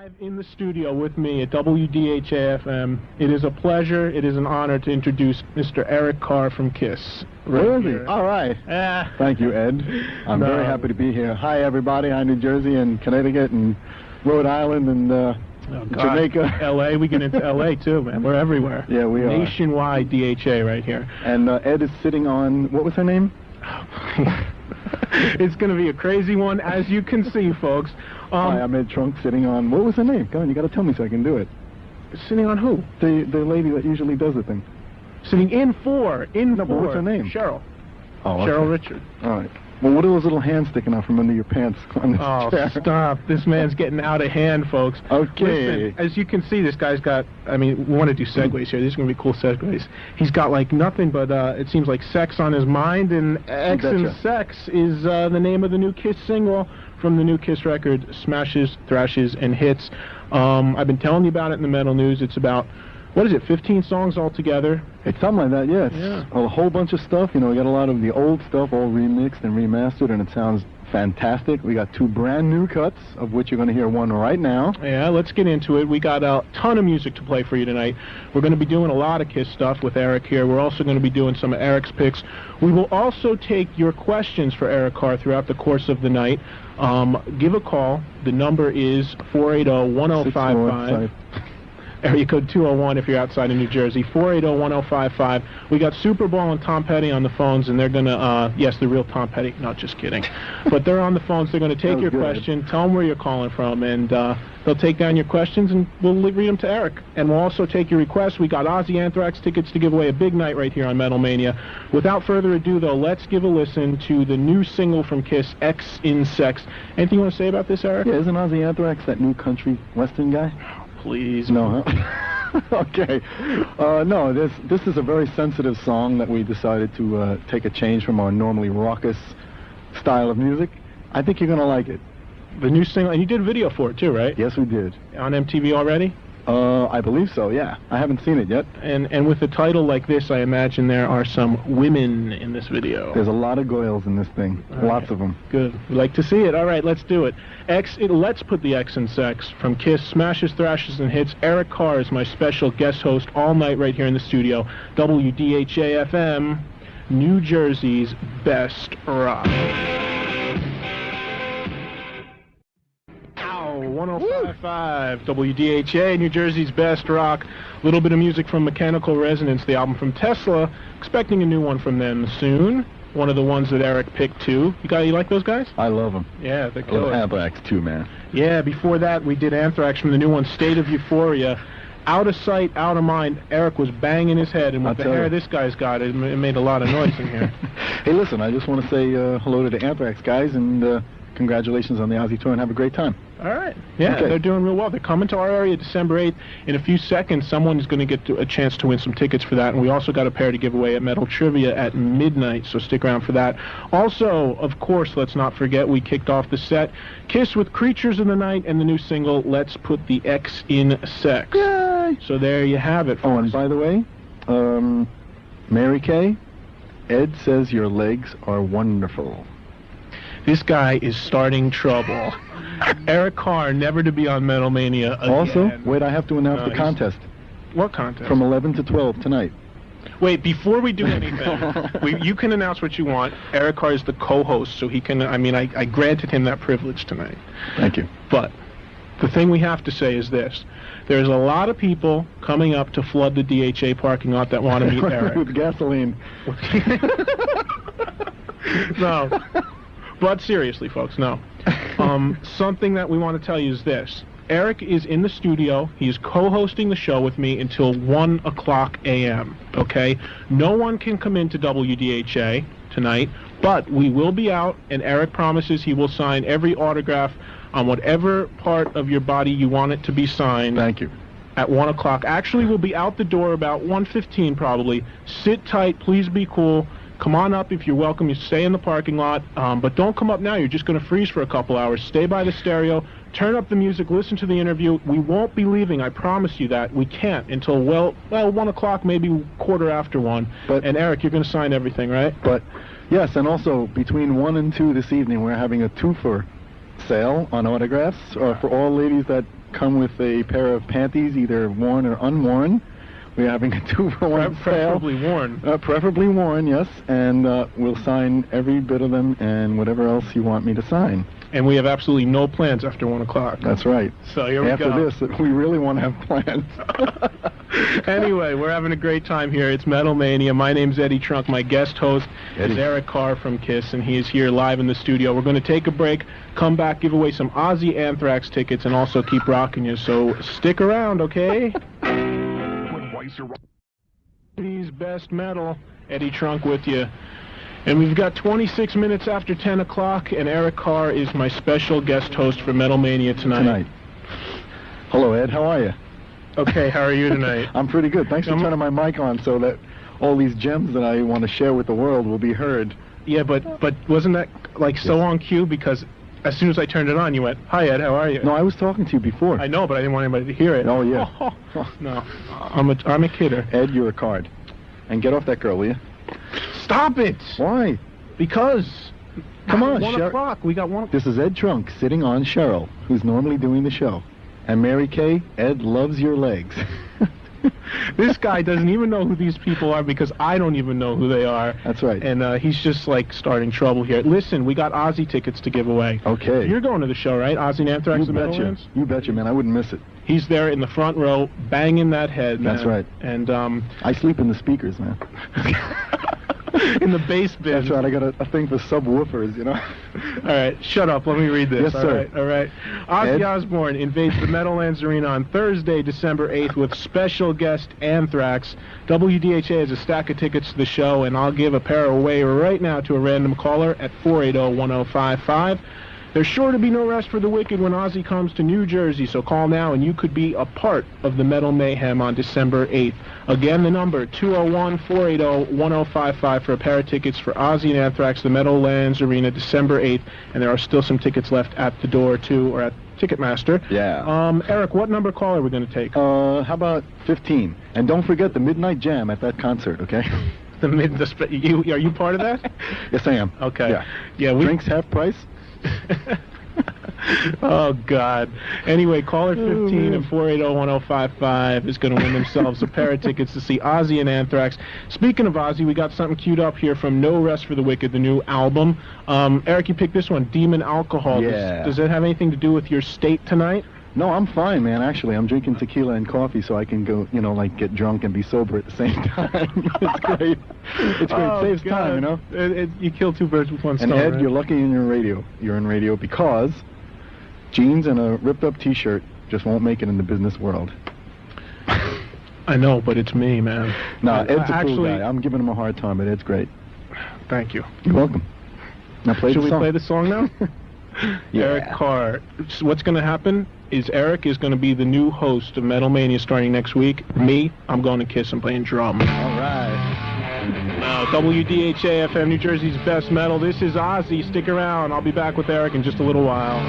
Live in the studio with me at WDHA FM. It is a pleasure, it is an honor to introduce Mr. Eric Carr from KISS. Really? All right. Thank you, Ed. I'm very happy to be here. Hi, everybody. Hi, New Jersey and Connecticut and Rhode Island and Jamaica. L.A. We get into L.A. too, man. We're everywhere. Yeah, we are. Nationwide DHA right here. And Ed is sitting on, what was her name? It's going to be a crazy one, as you can see, folks. Hi, I'm Ed Trunk sitting on, what was her name? Go on, you got to tell me so I can do it. Sitting on who? The lady that usually does the thing. Sitting in for. But what's her name? Cheryl. Oh, okay. Cheryl Richard. All right. Well, what are those little hands sticking out from under your pants on this chair? Stop. This man's getting out of hand, folks. Okay. Listen, as you can see, this guy's got, I mean, we want to do segues here. These are going to be cool segues. He's got, like, nothing but, it seems like sex on his mind, and X and Sex is the name of the new KISS single from the new KISS record, Smashes, Thrashes, and Hits. I've been telling you about it in the metal news. It's about, what is it, 15 songs altogether? It's something like that, yes. Yeah. A whole bunch of stuff. You know, we got a lot of the old stuff all remixed and remastered, and it sounds fantastic. We got 2 brand new cuts, of which you're going to hear one right now. Yeah, let's get into it. We got a ton of music to play for you tonight. We're going to be doing a lot of KISS stuff with Eric here. We're also going to be doing some of Eric's picks. We will also take your questions for Eric Carr throughout the course of the night. Give a call. The number is 480-1055. Area code 201 if you're outside of New Jersey, 480-1055. We got Super Bowl and Tom Petty on the phones, and they're going to, yes, the real Tom Petty, not just kidding. But they're on the phones. They're going to take your question, tell them where you're calling from, and they'll take down your questions, and we'll read them to Eric. And we'll also take your requests. We got Ozzy Anthrax tickets to give away, a big night right here on Metal Mania. Without further ado, though, let's give a listen to the new single from KISS, X in Sex. Anything you want to say about this, Eric? Yeah, isn't Ozzy Anthrax that new country western guy? Please. No, huh? Okay. No, this is a very sensitive song that we decided to take a change from our normally raucous style of music. I think you're going to like it. The new single, and you did a video for it too, right? Yes, we did. On MTV already? I believe so, yeah. I haven't seen it yet. And with a title like this, I imagine there are some women in this video. There's a lot of goyles in this thing. Lots of them. Good. We like to see it. All right, let's do it. Let's put the X in Sex. From KISS, Smashes, Thrashes, and Hits, Eric Carr is my special guest host all night right here in the studio. WDHA FM, New Jersey's best rock. 105.5 WDHA, New Jersey's best rock. A little bit of music from Mechanical Resonance, the album from Tesla. Expecting a new one from them soon. One of the ones that Eric picked too. You like those guys? I love them. Yeah, they're cool. I love Anthrax too, man. Yeah, before that we did Anthrax from the new one, State of Euphoria. Out of sight, out of mind. Eric was banging his head, and with the hair this guy's got, it made a lot of noise in here. Hey, listen, I just want to say hello to the Anthrax guys, and congratulations on the Ozzy tour, and have a great time. All right. Yeah, okay. They're doing real well. They're coming to our area December 8th. In a few seconds, someone is going to get a chance to win some tickets for that, and we also got a pair to give away at Metal Trivia at midnight, so stick around for that. Also, of course, let's not forget, we kicked off the set, KISS with Creatures in the Night, and the new single, Let's Put the X in Sex. Yay! So there you have it, folks. Oh, and by the way, Mary Kay, Ed says your legs are wonderful. This guy is starting trouble. Eric Carr, never to be on Metal Mania again. Also, wait, I have to announce the contest. What contest? From 11 to 12 tonight. Wait, before we do anything, you can announce what you want. Eric Carr is the co-host, so he can, I granted him that privilege tonight. Thank you. But the thing we have to say is this. There's a lot of people coming up to flood the DHA parking lot that want to meet Eric. With gasoline. No. But seriously, folks, no. Something that we want to tell you is this. Eric is in the studio. He's co-hosting the show with me until 1 o'clock a.m., okay? No one can come into WDHA tonight, but we will be out, and Eric promises he will sign every autograph on whatever part of your body you want it to be signed. Thank you. At 1 o'clock. Actually, we'll be out the door about 1:15 probably. Sit tight. Please be cool. Come on up if you're welcome. You stay in the parking lot, but don't come up now. You're just going to freeze for a couple hours. Stay by the stereo. Turn up the music. Listen to the interview. We won't be leaving. I promise you that. We can't until, well, 1 o'clock, maybe quarter after 1. And Eric, you're going to sign everything, right? But, yes, and also between 1 and 2 this evening, we're having a twofer sale on autographs, or for all ladies that come with a pair of panties, either worn or unworn. We're having a 2-for-1 sale. Preferably worn. Preferably worn, yes. And we'll sign every bit of them and whatever else you want me to sign. And we have absolutely no plans after 1 o'clock. That's right. So here we go. After this, we really want to have plans. Anyway, we're having a great time here. It's Metal Mania. My name's Eddie Trunk. My guest host is Eric Carr from KISS, and he is here live in the studio. We're going to take a break, come back, give away some Ozzy Anthrax tickets, and also keep rocking you. So stick around, okay? He's best metal. Eddie Trunk with you. And we've got 26 minutes after 10 o'clock, and Eric Carr is my special guest host for Metal Mania tonight. Hello, Ed. How are you? Okay, how are you tonight? I'm pretty good. Thanks for turning my mic on so that all these gems that I want to share with the world will be heard. Yeah, but wasn't that like so on cue? Because as soon as I turned it on, you went, "Hi, Ed, how are you?" No, I was talking to you before. I know, but I didn't want anybody to hear it. Oh, yeah. No, I'm a kidder. Ed, you're a card. And get off that girl, will you? Stop it! Why? Because. Come on, 1 o'clock. We got 1. This is Ed Trunk sitting on Cheryl, who's normally doing the show. And Mary Kay, Ed loves your legs. This guy doesn't even know who these people are because I don't even know who they are. That's right. And he's just like starting trouble here. Listen, we got Ozzy tickets to give away. Okay. You're going to the show, right? Ozzy and Anthrax and Meadowlands? You betcha, man. I wouldn't miss it. He's there in the front row, banging that head, man. That's right. And I sleep in the speakers, man. in the bass bin. That's right. I got a thing for subwoofers, you know. All right, shut up. Let me read this. Yes, sir. All right. Ozzy Osbourne invades the Meadowlands Arena on Thursday, December 8th, with special guest Anthrax. WDHA has a stack of tickets to the show, and I'll give a pair away right now to a random caller at 480-1055. There's sure to be no rest for the wicked when Ozzy comes to New Jersey, so call now and you could be a part of the Metal Mayhem on December 8th. Again, the number, 201-480-1055 for a pair of tickets for Ozzy and Anthrax, the Meadowlands Arena, December 8th. And there are still some tickets left at the door, too, or at Ticketmaster. Yeah. Eric, what number caller are we going to take? How about 15? And don't forget the Midnight Jam at that concert, okay? Are you part of that? Yes, I am. Okay. Yeah. Drinks half price? Oh, God. Anyway, caller 15 and 480-1055 is going to win themselves a pair of tickets to see Ozzy and Anthrax. Speaking of Ozzy, we got something queued up here from No Rest for the Wicked, the new album. Eric, you picked this one, Demon Alcohol. Yeah. Does that have anything to do with your state tonight? No, I'm fine, man. Actually, I'm drinking tequila and coffee so I can go, get drunk and be sober at the same time. It's great. It's great. Saves time, you know? You kill two birds with one stone. And Ed, right? you're lucky in your radio. You're in radio because jeans and a ripped-up T-shirt just won't make it in the business world. I know, but it's me, man. Nah, Ed's a cool guy. I'm giving him a hard time, but Ed's great. Thank you. You're welcome. Now play Should we play the song now? Yeah. Eric Carr. So what's going to happen is Eric is going to be the new host of Metal Mania starting next week. Me, I'm going to KISS and playing drum. All right. WDHA FM, New Jersey's best metal. This is Ozzy. Stick around. I'll be back with Eric in just a little while.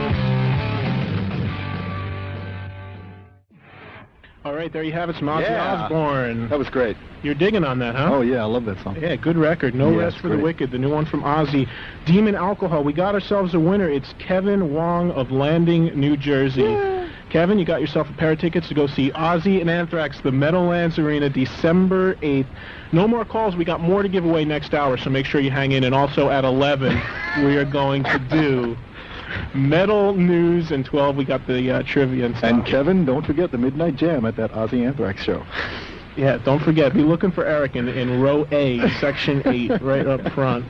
All right, there you have it, some Ozzy Osbourne. That was great. You're digging on that, huh? Oh, yeah, I love that song. Yeah, good record. No Rest for the Wicked, the new one from Ozzy. Demon Alcohol. We got ourselves a winner. It's Kevin Wong of Landing, New Jersey. Yeah. Kevin, you got yourself a pair of tickets to go see Ozzy and Anthrax, the Meadowlands Arena, December 8th. No more calls. We got more to give away next hour, so make sure you hang in. And also at 11, we are going to do metal news, and 12 we got the trivia and stuff. And Kevin, don't forget the Midnight Jam at that Ozzy Anthrax show. Yeah, don't forget, be looking for Eric in row A, section 8, right up front.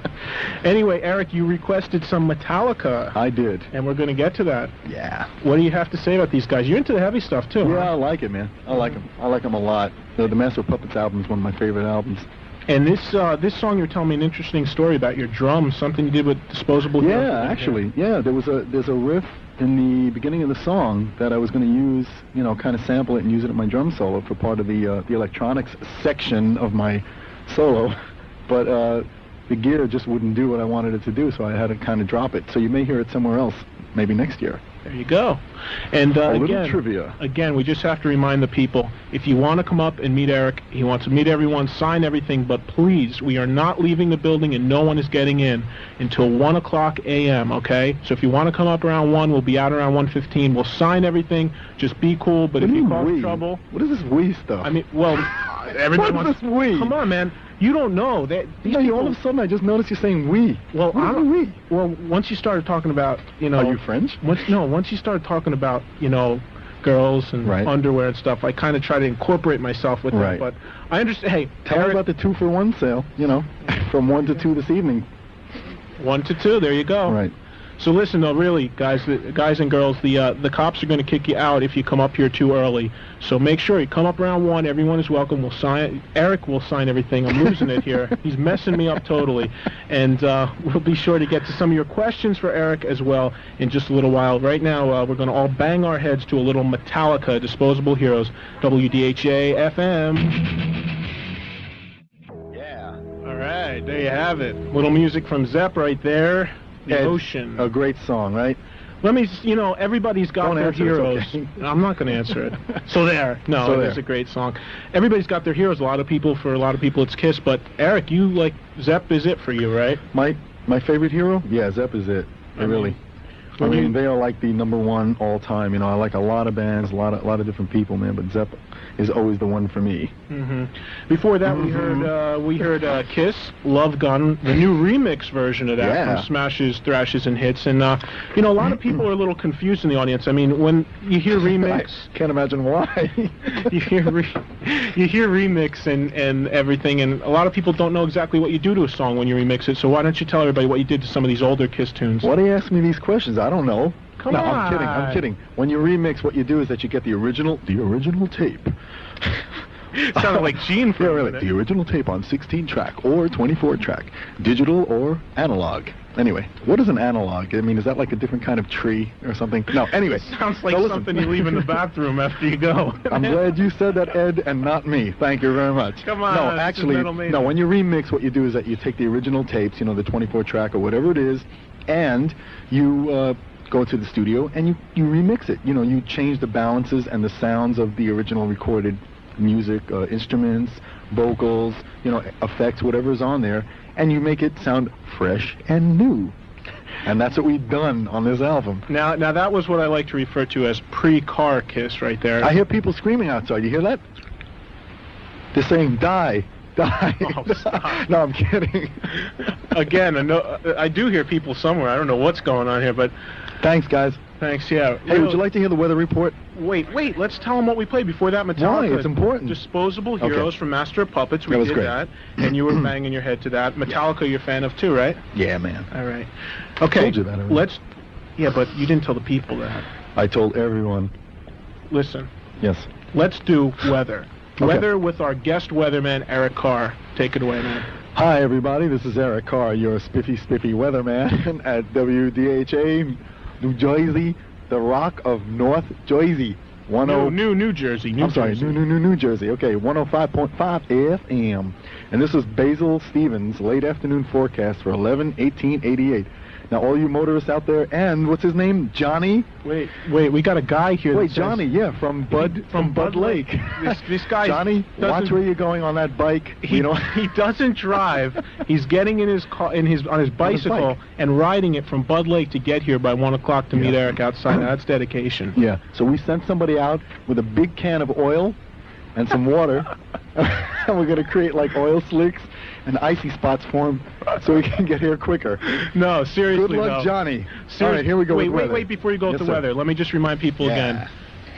Anyway, Eric, you requested some Metallica. I did. And we're going to get to that. Yeah. What do you have to say about these guys? You're into the heavy stuff, too, Yeah, huh? I like it, man. I like them. I like them a lot. The Master of Puppets album is one of my favorite albums. And this song, you're telling me an interesting story about your drums, something you did with disposable drums. Yeah, actually. Yeah, there's a riff in the beginning of the song that I was going to use, kind of sample it and use it in my drum solo for part of the electronics section of my solo. But the gear just wouldn't do what I wanted it to do, so I had to kind of drop it. So you may hear it somewhere else, maybe next year. There you go. And a little again, trivia. Again, we just have to remind the people, if you want to come up and meet Eric, he wants to meet everyone, sign everything, but please, we are not leaving the building and no one is getting in until 1 o'clock a.m., okay? So if you want to come up around 1, we'll be out around 1:15. We'll sign everything. Just be cool, but if you cause trouble... What is this we stuff? I mean, well, everybody what wants... is this we? Come on, man. You don't know that these people, people... all of a sudden I just noticed you're saying we. Well, what is we? Well, once you started talking about, you know... Are you French? Once you started talking about, you know, girls and underwear and stuff, I kind of try to incorporate myself with them. But I understand. Hey, tell me about the 2-for-1 sale. You know, from 1 to 2 this evening. 1 to 2. There you go. Right. So listen, though, really, guys and girls, the cops are going to kick you out if you come up here too early. So make sure you come up around 1. Everyone is welcome. We'll sign. Eric will sign everything. I'm losing it here. He's messing me up totally. And we'll be sure to get to some of your questions for Eric as well in just a little while. Right now, we're going to all bang our heads to a little Metallica, Disposable Heroes, WDHA FM. Yeah. All right, there you have it. Little music from Zepp right there. The Ocean. A great song, right? Let me, you know, everybody's got their heroes. Okay. I'm not going to answer it. So there. No, it is a great song. Everybody's got their heroes. For a lot of people, it's Kiss. But Eric, you like Zepp is it for you, right? My favorite hero? Yeah, Zepp is it. I mean, they are like the #1 all time. You know, I like a lot of bands, a lot of different people, man. But Zepp is always the one for me. Before that, we heard Kiss, Love Gun, the new remix version of that from Smashes, Thrashes, and Hits. And you know, a lot of people are a little confused in the audience. I mean, when you hear remix, I can't imagine why. you hear remix and everything, and a lot of people don't know exactly what you do to a song when you remix it. So why don't you tell everybody what you did to some of these older Kiss tunes? Why do you ask me these questions? I don't know. Come on. I'm kidding. When you remix, what you do is that you get the original tape. Sounded like Gene for a minute. The original tape on 16-track or 24-track, digital or analog. Anyway, what is an analog? I mean, is that like a different kind of tree or something? No, anyway. Sounds like something you leave in the bathroom after you go. I'm glad you said that, Ed, and not me. Thank you very much. Come on. No, actually, when you remix, what you do is that you take the original tapes, you know, the 24-track or whatever it is, and you go to the studio and you remix it. You know, you change the balances and the sounds of the original recorded music, instruments, vocals, you know, effects, whatever's on there, and you make it sound fresh and new. And that's what we've done on this album. Now that was what I like to refer to as pre-Carr Kiss right there. I hear people screaming outside. You hear that? They're saying, die. Die. Oh, stop. No, I'm kidding. Again, I do hear people somewhere. I don't know what's going on here, but... Thanks, guys. Thanks, yeah. Hey, would you like to hear the weather report? Wait, let's tell them what we played before that. Metallica. Why? It's important. Disposable Heroes from Master of Puppets. We did that, and you were banging your head to that. Metallica you're a fan of too, right? Yeah, man. All right. Okay. I told you that already. Yeah, but you didn't tell the people that. I told everyone. Listen. Yes. Let's do weather. Okay. Weather with our guest weatherman, Eric Carr. Take it away, man. Hi, everybody. This is Eric Carr, your spiffy weatherman at WDHA, New Jersey, the Rock of North Jersey. New Jersey. New Jersey. Okay, 105.5 FM. And this is Basil Stevens' late afternoon forecast for 11/18/88. Now, all you motorists out there, and what's his name? Johnny? Wait, we got a guy here. Wait, Johnny, from Bud Lake. This guy. Johnny, watch where you're going on that bike. He doesn't drive. He's getting in his car, on his bicycle, and riding it from Bud Lake to get here by 1 o'clock to meet Eric outside. Now, that's dedication. Yeah. So we sent somebody out with a big can of oil and some water, and we're going to create like oil slicks and icy spots for him so he can get here quicker. No, seriously. Good luck, Johnny. Seriously. All right, here we go. Wait, before you go with the weather, let me just remind people again.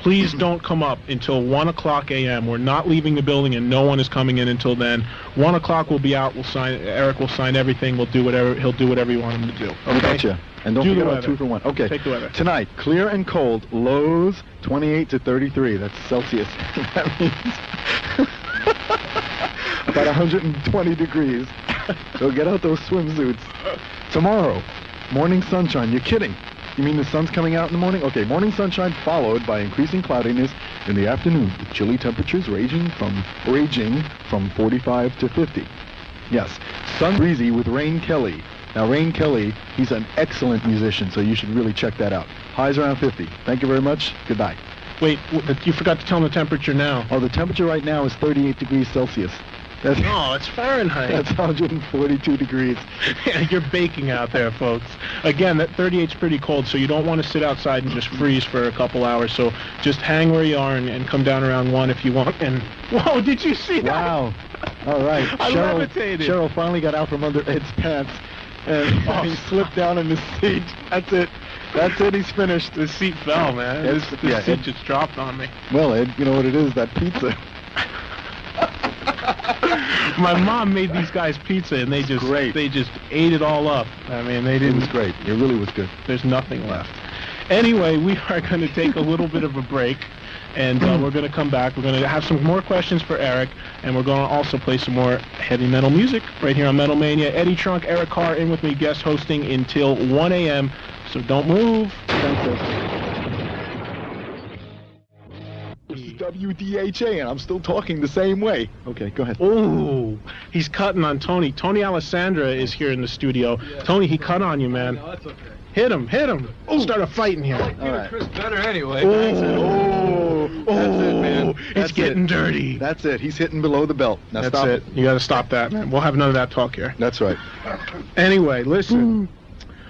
Please don't come up until 1 o'clock a.m. We're not leaving the building, and no one is coming in until then. 1 o'clock we'll be out. Eric will sign everything. He'll do whatever you want him to do. Okay? Gotcha. And don't forget about 2-for-1. Okay. Take the weather. Tonight, clear and cold. Lows 28 to 33. That's Celsius. That means about 120 degrees. So get out those swimsuits. Tomorrow, morning sunshine. You're kidding. You mean the sun's coming out in the morning? Okay, morning sunshine followed by increasing cloudiness in the afternoon, with chilly temperatures ranging from 45 to 50. Yes, sun breezy with rain Kelly. Now, Rain Kelly, he's an excellent musician, so you should really check that out. Highs around 50. Thank you very much. Goodbye. Wait, you forgot to tell them the temperature now. Oh, the temperature right now is 38 degrees Celsius. That's, Oh, it's Fahrenheit. that's 142 degrees. Yeah, you're baking out there, folks. Again, that 38's pretty cold, so you don't want to sit outside and just freeze for a couple hours. So just hang where you are and come down around 1 if you want. And whoa, did you see that? Wow. All right. I levitated. Cheryl finally got out from under Ed's pants, and he slipped down in the seat. That's it. That's it. He's finished. The seat fell, man. This seat just dropped on me. Well, Ed, you know what it is, that pizza. My mom made these guys pizza, and they just ate it all up. I mean, they didn't. It was great. It really was good. There's nothing left. Anyway, we are going to take a little bit of a break, and we're going to come back. We're going to have some more questions for Eric, and we're going to also play some more heavy metal music right here on Metal Mania. Eddie Trunk, Eric Carr in with me, guest hosting until 1 a.m., so don't move. Thanks, Ed. This is WDHA, and I'm still talking the same way. Okay, go ahead. Ooh, he's cutting on Tony. Tony Alessandra is here in the studio. Yeah. Tony, he cut on you, man. No, that's okay. Hit him. We'll start a fight in here. All right. Chris better anyway. Oh, that's it, man. It's getting dirty. That's it. He's hitting below the belt. Now that's stop it. You got to stop that, man. We'll have none of that talk here. That's right. Anyway, listen.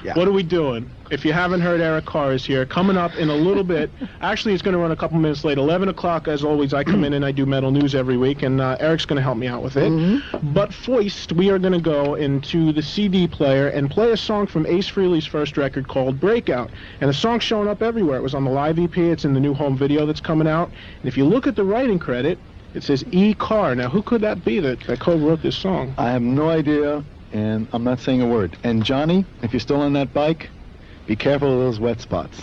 Yeah. What are we doing? If you haven't heard, Eric Carr is here. Coming up in a little bit. Actually, it's going to run a couple minutes late. 11 o'clock, as always, I come in and I do metal news every week, and Eric's going to help me out with it. But first, we are going to go into the CD player and play a song from Ace Frehley's first record called Breakout. And the song's showing up everywhere. It was on the live EP. It's in the new home video that's coming out. And if you look at the writing credit, it says E. Carr. Now, who could that be that co-wrote this song? I have no idea, and I'm not saying a word. And Johnny, if you're still on that bike, be careful of those wet spots.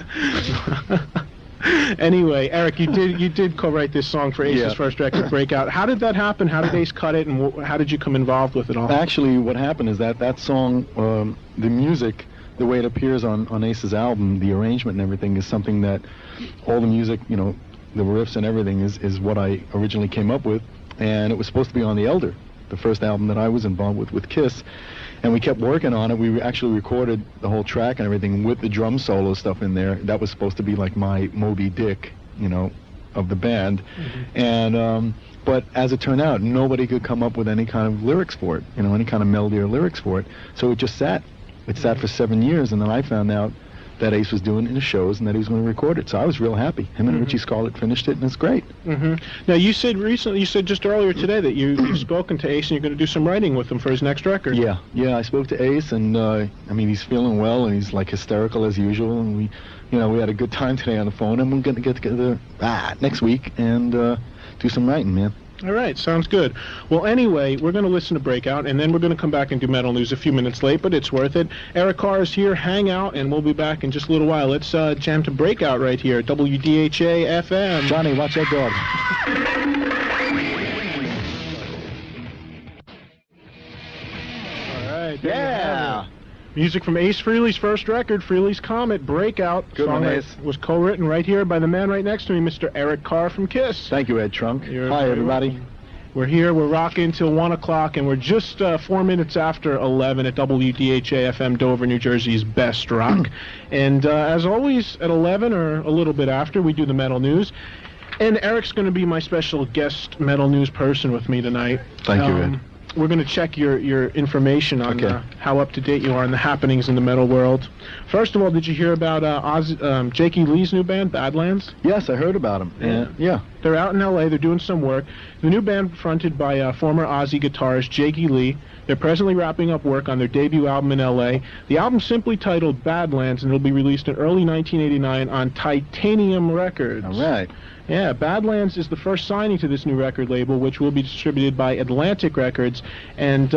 Anyway, Eric, you did co-write this song for Ace's first record, Breakout. How did that happen? How did Ace cut it, and how did you come involved with it all? Actually, what happened is that song, the music, the way it appears on Ace's album, the arrangement and everything is something that all the music, you know, the riffs and everything is what I originally came up with, and it was supposed to be on The Elder, the first album that I was involved with Kiss. And we kept working on it. We actually recorded the whole track and everything with the drum solo stuff in there. That was supposed to be like my Moby Dick, you know, of the band. And but as it turned out, nobody could come up with any kind of lyrics for it, you know, any kind of melody or lyrics for it. So it just sat. It sat for 7 years, and then I found out that Ace was doing in the shows and that he was going to record it. So I was real happy. Him and Richie Scarlett finished it, and it's great. Now, you said just earlier today that you've spoken to Ace and you're going to do some writing with him for his next record. Yeah, I spoke to Ace, and I mean, he's feeling well, and he's like hysterical as usual, and we had a good time today on the phone, and we're going to get together next week and do some writing, man. All right, sounds good. Well, anyway, we're going to listen to Breakout, and then we're going to come back and do metal news a few minutes late, but it's worth it. Eric Carr is here. Hang out, and we'll be back in just a little while. Let's jam to Breakout right here, WDHA FM. Johnny, watch that dog. All right. Yeah. Music from Ace Frehley's first record, Frehley's Comet, Breakout. Good one, Ace. Was co-written right here by the man right next to me, Mr. Eric Carr from Kiss. Thank you, Ed Trunk. Hi, everybody. We're here, we're rocking till 1 o'clock, and we're just 4 minutes after 11 at WDHA FM, Dover, New Jersey's best rock. And as always, at 11 or a little bit after, we do the metal news. And Eric's going to be my special guest metal news person with me tonight. Thank you, Ed. We're going to check your information on how up-to-date you are on the happenings in the metal world. First of all, did you hear about Jake E. Lee's new band, Badlands? Yes, I heard about them. Yeah. They're out in L.A. They're doing some work. The new band fronted by former Ozzy guitarist Jake E. Lee. They're presently wrapping up work on their debut album in L.A. The album's simply titled Badlands, and it'll be released in early 1989 on Titanium Records. All right. Yeah, Badlands is the first signing to this new record label, which will be distributed by Atlantic Records, and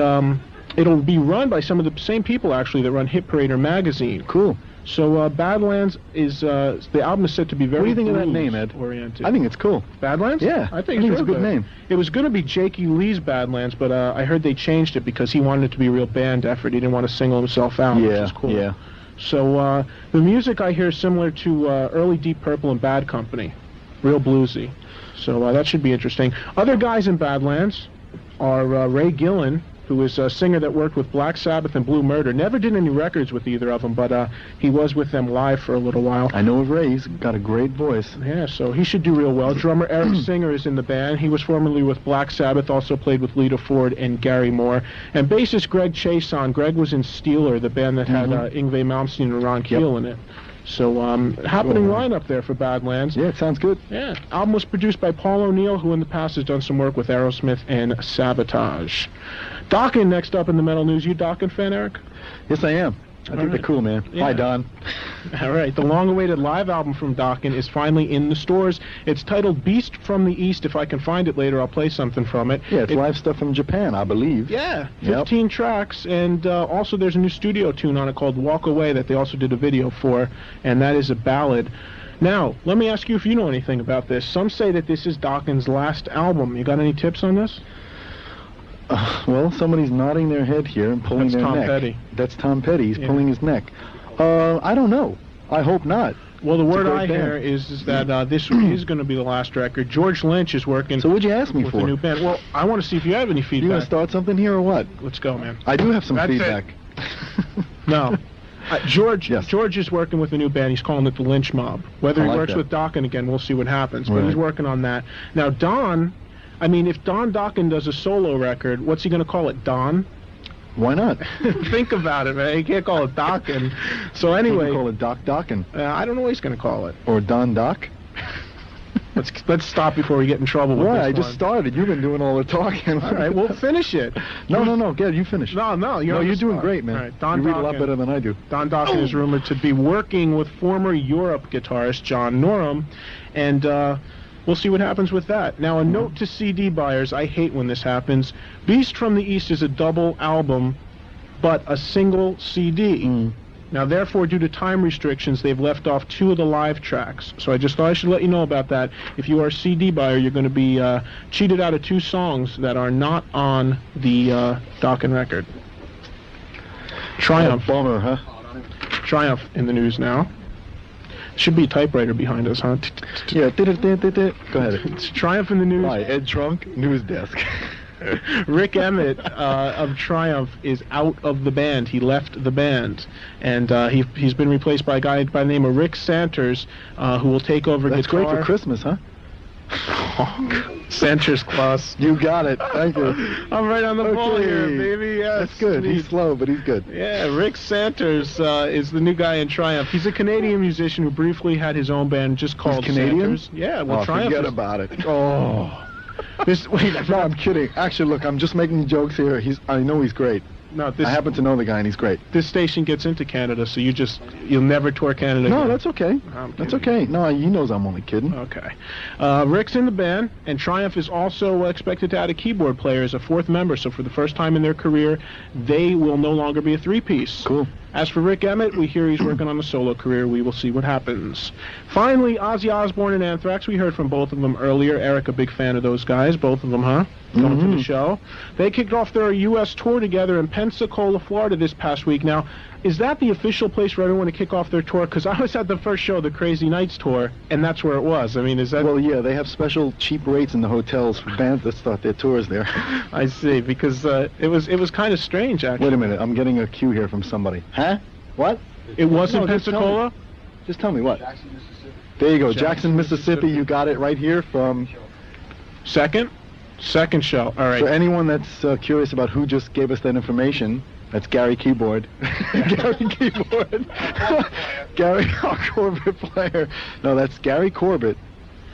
it'll be run by some of the same people, actually, that run Hit Parader magazine. Cool. So Badlands is, the album is said to be very What do you think of that name, Ed? Oriented. I think it's cool. Badlands? Yeah, I think it's a good name. It was going to be Jake E. Lee's Badlands, but I heard they changed it because he wanted it to be a real band effort. He didn't want to single himself out, which is cool. Yeah. So the music I hear is similar to early Deep Purple and Bad Company. Real bluesy. So that should be interesting. Other guys in Badlands are Ray Gillen who is a singer that worked with Black Sabbath and Blue Murder. Never did any records with either of them, but he was with them live for a little while. I know of Ray. He's got a great voice. Yeah, so he should do real well. Drummer Eric Singer is in the band. He was formerly with Black Sabbath, also played with Lita Ford and Gary Moore. And bassist Greg Chason. Greg was in Steeler, the band that had Yngwie Malmsteen and Ron Keel in it. So, happening lineup there for Badlands. Yeah, it sounds good. Yeah. Album was produced by Paul O'Neill, who in the past has done some work with Aerosmith and Sabotage. Dokken next up in the metal news. You Dokken fan, Eric? Yes, I am. I think they're cool, man. Yeah. Hi, Don. All right. The long-awaited live album from Dokken is finally in the stores. It's titled Beast from the East. If I can find it later, I'll play something from it. Yeah, it's live stuff from Japan, I believe. Yeah, 15 tracks, and also there's a new studio tune on it called Walk Away that they also did a video for, and that is a ballad. Now, let me ask you if you know anything about this. Some say that this is Dokken's last album. You got any tips on this? Well, somebody's nodding their head here and pulling their neck. That's Tom Petty. That's Tom Petty. He's pulling his neck. I don't know. I hope not. Well, the word I hear is that this is going to be the last record. George Lynch is working. So what'd you ask me with for? a new band. Well, I want to see if you have any feedback. You going to start something here or what? Let's go, man. I do have some That's feedback. No. George Yes. George is working with a new band. He's calling it the Lynch Mob. Whether he like works that. with Dokken again, we'll see what happens. But Right. he's working on that. Now, Don, I mean, if Don Dokken does a solo record, what's he going to call it? Don? Why not? Think about it, man. You can't call it Dokken. So anyway, Call it Doc Dokken. I don't know what he's going to call it. Or Don Doc. Let's stop before we get in trouble with Why? this I just one. started. You've been doing all the talking. All right, well, finish it. No. Get you finish. No, you're You're doing smart. great, man. All right, Don you read a lot Dokken. better than I do. Don Dokken is rumored to be working with former Europe guitarist John Norum, and we'll see what happens with that. Now, a note to CD buyers, I hate when this happens. Beast from the East is a double album, but a single CD. Now, therefore, due to time restrictions, they've left off 2 of the live tracks. So I just thought I should let you know about that. If you are a CD buyer, you're going to be cheated out of 2 songs that are not on the Dokken record. Triumph. Oh, bummer, huh? Triumph in the news now. Should be a typewriter behind us, huh? Yeah. Go ahead. It's Triumph in the news. Hi, Ed Trunk, news desk. Rick Emmett of Triumph is out of the band. He left the band, and he's been replaced by a guy by the name of Rick Santers, who will take over That's guitar. great for Christmas, huh? Santers Claus. You got it. Thank you. I'm right on the ball here, Okay. baby. Yes, That's good. sweet. He's slow, but he's good. Yeah, Rick Santers is the new guy in Triumph. He's a Canadian musician who briefly had his own band just called Canadian? Santers. Yeah, well, Oh, Triumph forget is- about it. Oh. Wait, No, I'm kidding. Actually, look, I'm just making jokes here. I know he's great. No, I happen to know the guy, and he's great. this station gets into Canada, so you'll never tour Canada No, again. that's okay. I'm That's kidding. okay. No, he knows I'm only kidding. Okay. Rick's in the band, and Triumph is also expected to add a keyboard player as a 4th member, so for the first time in their career, they will no longer be a 3-piece. Cool. As for Rick Emmett, we hear he's working on a solo career. We will see what happens. Finally, Ozzy Osbourne and Anthrax. We heard from both of them earlier. Eric, a big fan of those guys. Both of them, huh? Coming to the show. They kicked off their U.S. tour together in Pensacola, Florida this past week. Now, is that the official place for everyone to kick off their tour? Because I was at the first show, the Crazy Nights tour, and that's where it was. I mean, is that... Well, yeah, they have special cheap rates in the hotels for bands that start their tours there. I see, because it was kind of strange, actually. Wait a minute, I'm getting a cue here from somebody. Huh? What? It was in No, just tell Pensacola? Just tell me what. There you go, Jackson, Mississippi. You got it right here from... Second show. All right. For anyone that's curious about who just gave us that information, that's Gary Keyboard. Gary Keyboard. Gary, our Corbett player. No, that's Gary Corbett,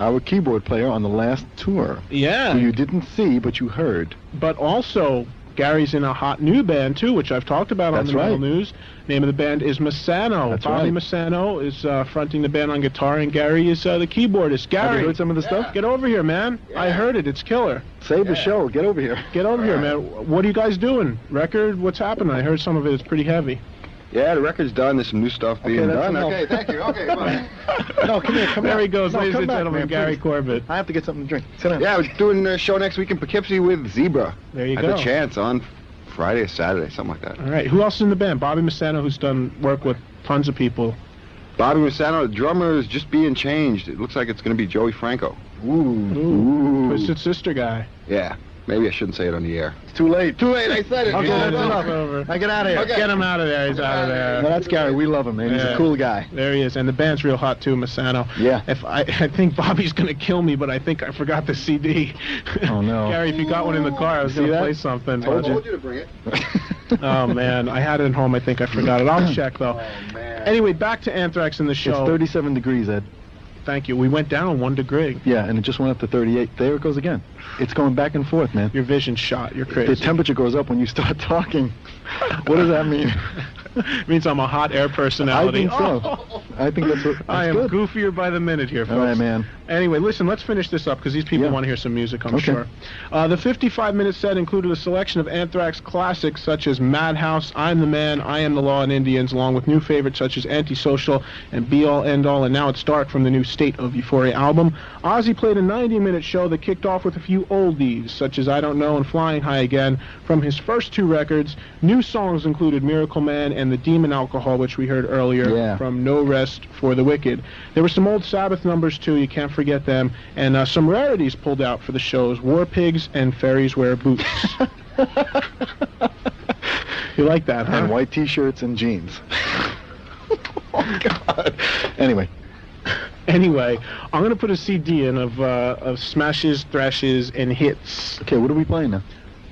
our keyboard player on the last tour. Yeah. Who you didn't see, but you heard. But also, Gary's in a hot new band, too, which I've talked about on That's the Metal right. News. Name of the band is Massano. That's Bobby right. Massano is fronting the band on guitar, and Gary is the keyboardist. Gary, Have you heard some of the stuff? get over here, man. I heard it. It's killer. Save the show. Get over here. Get over here, man. What are you guys doing? Record? What's happening? I heard some of it is pretty heavy. Yeah, the record's done. There's some new stuff being that's done. enough. Okay, thank you. Okay, bye. No, come here. Come There back. he goes, No, ladies come and back, gentlemen, man, Gary please. Corbett. I have to get something to drink. Sit down. Yeah, I was doing a show next week in Poughkeepsie with Zebra. There you at go. the Chance on Friday or Saturday, something like that. All right. Who else is in the band? Bobby Massano, who's done work with tons of people. Bobby Massano, the drummer, is just being changed. It looks like it's going to be Joey Franco. Ooh. Twisted Sister guy. Yeah. Maybe I shouldn't say it on the air. It's too late. Too late, I said it. Okay, Yeah, that's it's enough. over. I get out of here. Okay. Get him out of there. He's out of No, there. that's Gary. We love him, man. He's Yeah. a cool guy. There he is, and the band's real hot too, Masano. Yeah. If I think Bobby's gonna kill me, but I think I forgot the CD. Oh, no. Gary, if you got one in the car, I was See gonna that? play something. I but- told you to bring it. Oh man, I had it at home. I think I forgot it. I'll check though. Oh, man. Anyway, back to Anthrax in the It's show. 37 degrees, Ed. Thank you. We went down 1 degree. Yeah, and it just went up to 38. There it goes again. It's going back and forth, man. Your vision's shot. You're crazy. The temperature goes up when you start talking. What does that mean? It means I'm a hot air I personality. think so. Oh. I think that's what. I am good. goofier by the minute here, folks. All right, man. Anyway, listen, let's finish this up because these people Yeah. want to hear some music, I'm Okay. sure. The 55-minute set included a selection of Anthrax classics such as Madhouse, I'm the Man, I Am the Law, and Indians, along with new favorites such as Antisocial and Be All End All, and Now It's Dark from the new State of Euphoria album. Ozzy played a 90-minute show that kicked off with a few oldies, such as I Don't Know and Flying High Again, from his first 2 records. New songs included Miracle Man and The Demon Alcohol, which we heard earlier, Yeah. from No Rest for the Wicked. There were some old Sabbath numbers, too, you can't forget them, and some rarities pulled out for the shows, War Pigs and Fairies Wear Boots. You like that, huh? And white T-shirts and jeans. Oh God. Anyway, Anyway, I'm going to put a CD in of smashes, thrashes, and hits. okay, what are we playing now?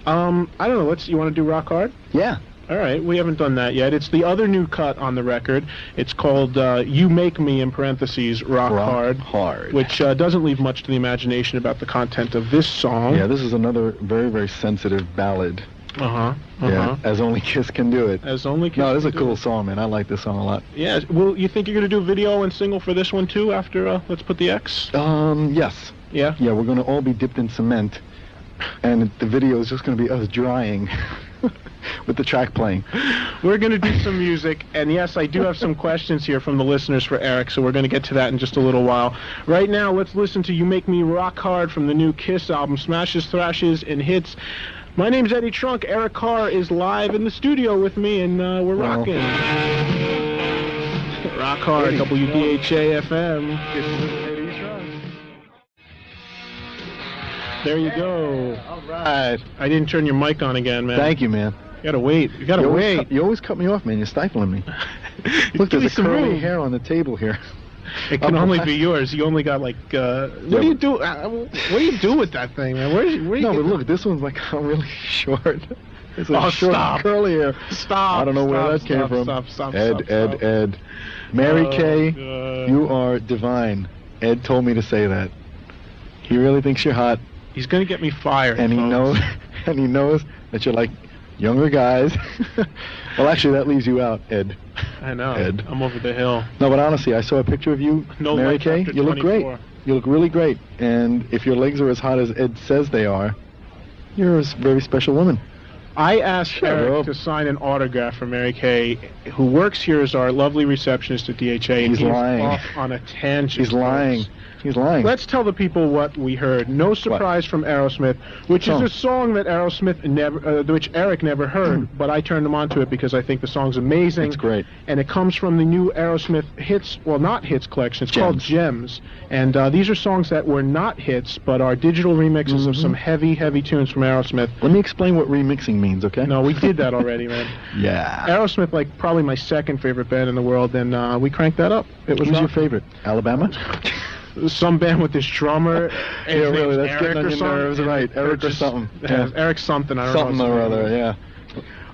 I don't know, you want to do Rock Hard? Yeah. All right, we haven't done that yet. It's the other new cut on the record. It's called You Make Me, in parentheses, Rock Hard, Hard. which doesn't leave much to the imagination about the content of this song. Yeah, this is another very, very sensitive ballad. Uh-huh. Yeah, as only Kiss can do it. As only No, this is a can do cool it. song, man. I like this song a lot. Yeah, well, you think you're going to do video and single for this one, too, after Let's Put the X? Yes. Yeah? Yeah, we're going to all be dipped in cement, and the video is just going to be us drying with the track playing. We're going to do some music, and yes, I do have some questions here from the listeners for Eric, so we're going to get to that in just a little while. Right now, let's listen to You Make Me Rock Hard from the new Kiss album, Smashes, Thrashes, and Hits. My name's Eddie Trunk. Eric Carr is live in the studio with me, and we're Well. rocking. Rock Hard, WDHA FM. There you go. All right. I didn't turn your mic on again, man. Thank you, man. You gotta wait. You gotta wait. You always cut me off, man. You're stifling me. Look, Give me there's a some curly room. hair on the table here. It can Oh, only what? be yours. You only got like. What do you do? What do you do with that thing, man? Where do you No, get but look, this one's like really short. It's a Oh, short, stop. curly hair. Stop. I don't know where stop, that came stop, from. Stop, stop, Ed, stop, Ed, stop. Ed. Mary Oh, Kay, God. you are divine. Ed told me to say that. He really thinks you're hot, He's gonna get me fired. and he folks. knows, and he knows that you're like younger guys. Well, actually, that leaves you out, Ed. I know. Ed. I'm over the hill. No, but honestly, I saw a picture of you, No Mary life Kay. after You look 24. great. You look really great. And if your legs are as hot as Ed says they are, you're a very special woman. I asked Sure, Eric bro. to sign an autograph for Mary Kay, who works here as our lovely receptionist at DHA. And He's he's lying. off on a tangent. He's lying. folks. He's lying. Let's tell the people what we heard. No Surprise from Aerosmith, which Song. is a song that Aerosmith never, which Eric never heard, but I turned him on to it because I think the song's amazing. It's great. And it comes from the new Aerosmith hits, well, not hits collection. It's called Gems. And these are songs that were not hits, but are digital remixes of some heavy, heavy tunes from Aerosmith. Let me explain what remixing means, okay? No, we did that already, man. Yeah. Aerosmith, like, probably my second favorite band in the world, and we cranked that up. It was Who's your rock. favorite? Alabama? Some band with this drummer. Yeah, his really, name's that's Eric getting on or your something. nerves, right, They're Eric or just- something. Yeah, Yeah. Eric something, I don't Something know. or other, yeah.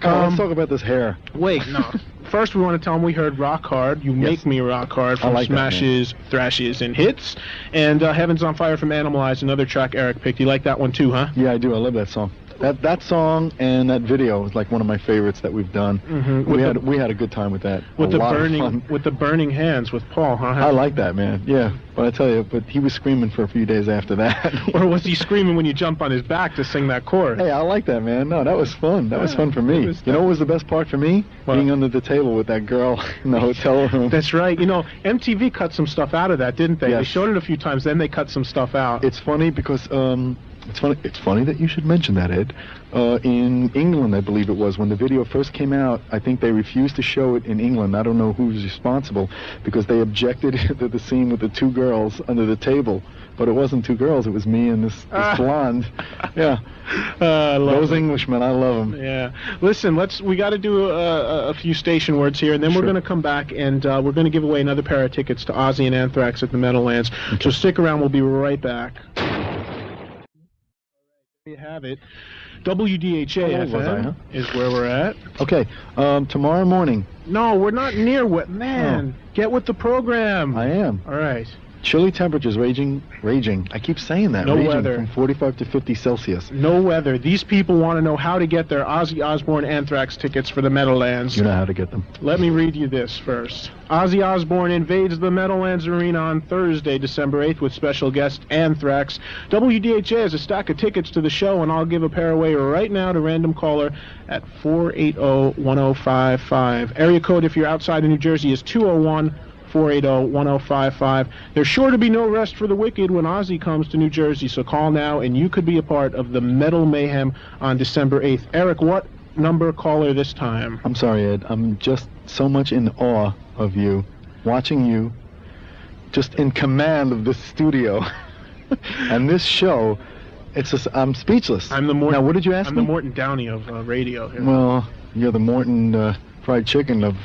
Come on, let's Um, talk about this hair. Wait, no. First, we want to tell them we heard Rock Hard. You Make Me Rock Hard from like that, man. Smashes, Thrashes, and Hits. And Heaven's on Fire from Animalize, another track Eric picked. You like that one too, huh? Yeah, I do. I love that song. That song and that video is like one of my favorites that we've done. Mhm. We had a good time with that. With A the lot of burning, fun. with the burning hands with Paul, huh? I like that, man. Yeah, but I tell you, but he was screaming for a few days after that. Or was he screaming when you jumped on his back to sing that chorus? Hey, I like that, man. No, that was fun. That was Yeah, fun for it me. was You know what was the best part for me? What? Being under the table with that girl in the hotel room. That's right. You know, MTV cut some stuff out of that, didn't they? They Yes. showed it a few times, then they cut some stuff out. It's funny because It's funny. It's funny that you should mention that, Ed. In England, I believe it was, when the video first came out, I think they refused to show it in England. I don't know who was responsible, because they objected to the scene with the two girls under the table. But it wasn't two girls. It was me and this blonde. Yeah. Those Englishmen, I love them. Yeah. Listen, we got to do a few station words here, and then we're going to come back, and we're going to give away another pair of tickets to Ozzy and Anthrax at the Meadowlands. Okay. So stick around. We'll be right back. There you have it. WDHA FM is where we're at. Okay. Tomorrow morning. No, we're not near what. Man, get with the program. I am. All right. Chilly temperatures raging. I keep saying that. No raging weather. From 45 to 50 Celsius. No weather. These people want to know how to get their Ozzy Osbourne Anthrax tickets for the Meadowlands. You know how to get them. Let me read you this first. Ozzy Osbourne invades the Meadowlands Arena on Thursday, December 8th, with special guest Anthrax. WDHA has a stack of tickets to the show, and I'll give a pair away right now to random caller at 480-1055. Area code, if you're outside of New Jersey, is 201-480-1055. There's sure to be no rest for the wicked when Ozzy comes to New Jersey, so call now and you could be a part of the Metal Mayhem on December 8th. Eric, what number caller this time? I'm sorry, Ed. I'm just so much in awe of you, watching you, just in command of this studio and this show. It's just, I'm speechless. I'm the Morton. Now, what did you ask me? I'm the Morton Downey of radio here. Well, you're the Morton fried chicken of...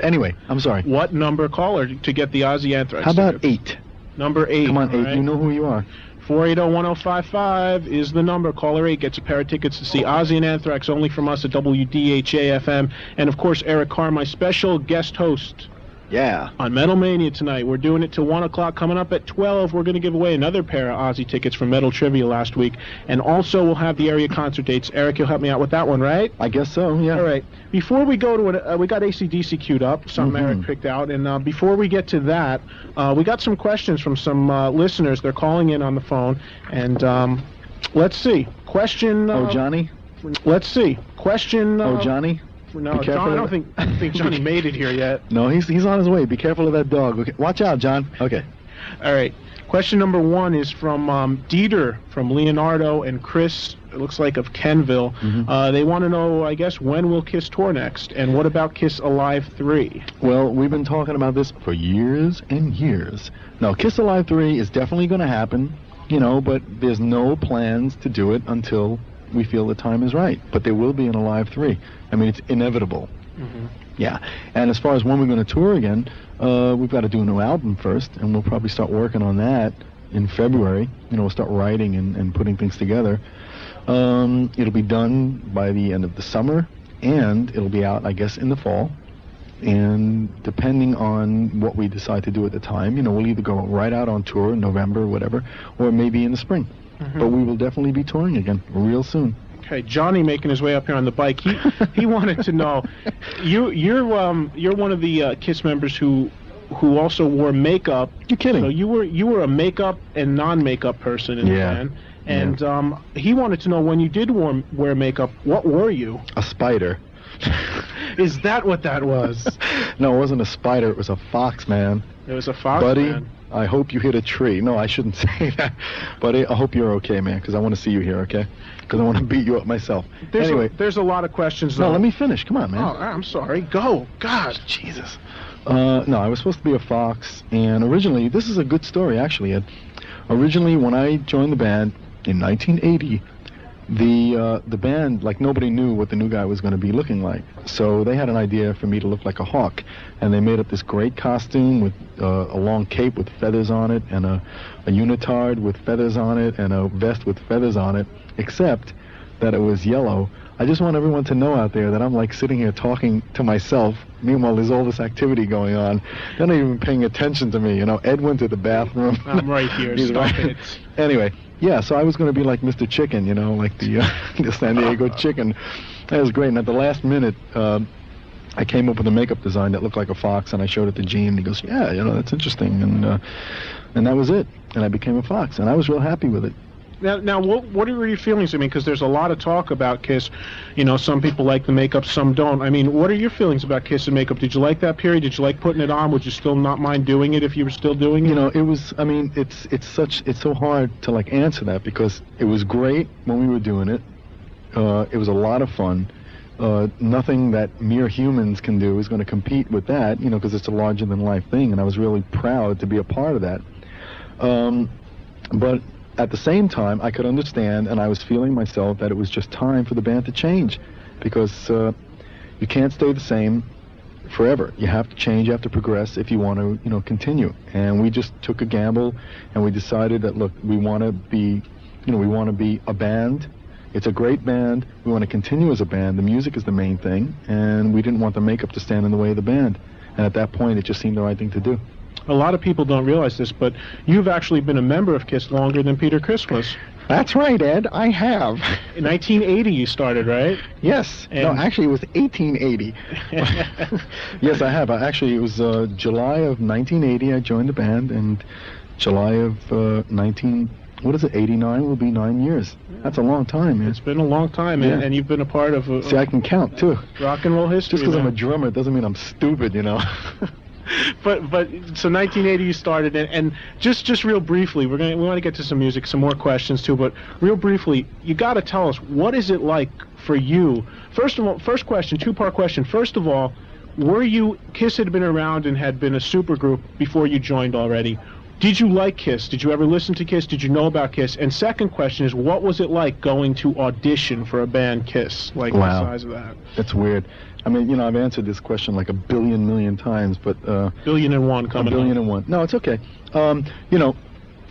anyway, I'm sorry. What number caller to get the Ozzy Anthrax How about tickets? 8? Number 8. Come on, 8. Right. You know who you are. 480-1055 is the number. Caller 8 gets a pair of tickets to see Ozzy and Anthrax only from us at WDHA FM. And, of course, Eric Carr, my special guest host. Yeah. On Metal Mania tonight. We're doing it till 1 o'clock. Coming up at 12, we're going to give away another pair of Ozzy tickets from Metal Trivia last week. And also we'll have the area concert dates. Eric, you'll help me out with that one, right? I guess so, yeah. All right. Before we go to we got AC/DC queued up, something Eric picked out. And before we get to that, we got some questions from some listeners. They're calling in on the phone. And let's see. Question... Johnny? Let's see. Question... Johnny? No, John, I don't think Johnny made it here yet. No, he's on his way. Be careful of that dog. Okay. Watch out, John. Okay. All right. Question number 1 is from Dieter from Leonardo and Chris, it looks like, of Kenville. They want to know, I guess, when will Kiss tour next? And what about Kiss Alive 3? Well, we've been talking about this for years and years. Now, Kiss Alive 3 is definitely going to happen, but there's no plans to do it until we feel the time is right. But there will be an Alive 3. I mean, it's inevitable. Yeah. And as far as when we're going to tour again, we've got to do a new album first, and we'll probably start working on that in February. We'll start writing and putting things together. It'll be done by the end of the summer, and it'll be out, I guess, in the fall. And depending on what we decide to do at the time, we'll either go right out on tour in November or whatever, or maybe in the spring. But we will definitely be touring again real soon. Okay, Johnny making his way up here on the bike. He wanted to know, you're one of the Kiss members who also wore makeup. You're kidding? So you were a makeup and non-makeup person in the band. And he wanted to know, when you did wear makeup, what were you? A spider. Is that what that was? No, it wasn't a spider. It was a fox, man. It was a fox, Buddy, man. I hope you hit a tree. No, I shouldn't say that. Buddy, I hope you're okay, man, because I want to see you here, okay? Because I want to beat you up myself. There's a lot, of questions, though. No, let me finish. Come on, man. Oh, I'm sorry. Go. God. Jesus. No, I was supposed to be a fox, and originally, this is a good story, actually, Ed. Originally, when I joined the band in 1980, the band, like, nobody knew what the new guy was going to be looking like. So they had an idea for me to look like a hawk, and they made up this great costume with a long cape with feathers on it, and a unitard with feathers on it, and a vest with feathers on it, except that it was yellow. I just want everyone to know out there that I'm like sitting here talking to myself. Meanwhile, there's all this activity going on. They're not even paying attention to me. Ed went to the bathroom. I'm right here. Stop it. Anyway, yeah, so I was going to be like Mr. Chicken, like the San Diego Chicken. That was great. And at the last minute, I came up with a makeup design that looked like a fox, and I showed it to Gene, and he goes, yeah, that's interesting. And that was it. And I became a fox, and I was real happy with it. Now, what are your feelings? I mean, because there's a lot of talk about Kiss. You know, some people like the makeup, some don't. I mean, what are your feelings about Kiss and makeup? Did you like that period? Did you like putting it on? Would you still not mind doing it if you were still doing it? You know, it was. I mean, it's so hard to like answer that because it was great when we were doing it. It was a lot of fun. Nothing that mere humans can do is going to compete with that. You know, because it's a larger than life thing, and I was really proud to be a part of that. But at the same time, I could understand, and I was feeling myself, that it was just time for the band to change, because you can't stay the same forever. You have to change, you have to progress if you want to, you know, continue. And we just took a gamble, and we decided that, look, we want to be, you know, we want to be a band. It's a great band. We want to continue as a band. The music is the main thing, and we didn't want the makeup to stand in the way of the band. And at that point, it just seemed the right thing to do. A lot of people don't realize this, but you've actually been a member of Kiss longer than Peter Criss was. That's right, Ed. I have. In 1980 you started, right? Yes. And no, actually, it was 1880. Yes, I have. Actually, it was July of 1980 I joined the band, and July of 89 will be 9 years. That's a long time, man. It's been a long time, Yeah. and you've been a part of See, I can count, too. rock and roll history. Just because I'm now. a drummer doesn't mean I'm stupid, you know. But so 1980 you started, and just real briefly, we want to get to some music, some more questions too. But real briefly, you got to tell us, what is it like for you? First of all, first question, two-part question. First of all, Kiss had been around and had been a supergroup before you joined already. Did you like Kiss? Did you ever listen to Kiss? Did you know about Kiss? And second question is, what was it like going to audition for a band Kiss, like the size of that? That's weird. I mean, you know, I've answered this question like a billion million times, but... Billion and one coming A billion up. and one. No, it's okay. You know,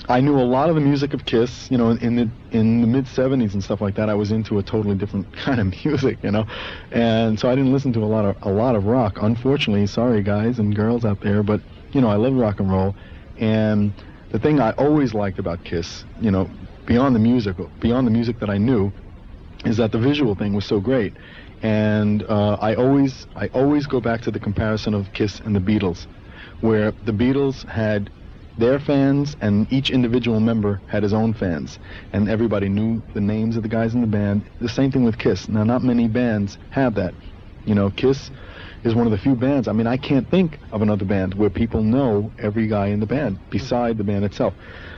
I knew a lot of the music of Kiss, you know, in the mid-'70s and stuff like that. I was into a totally different kind of music, you know, and so I didn't listen to a lot of rock. Unfortunately, sorry guys and girls out there, but you know, I love rock and roll, and the thing I always liked about Kiss, you know, beyond the music that I knew, is that the visual thing was so great. And I always go back to the comparison of Kiss and the Beatles, where the Beatles had their fans and each individual member had his own fans, and everybody knew the names of the guys in the band. The same thing with Kiss. Now, not many bands have that. You know, Kiss is one of the few bands. I mean, I can't think of another band where people know every guy in the band beside the band itself.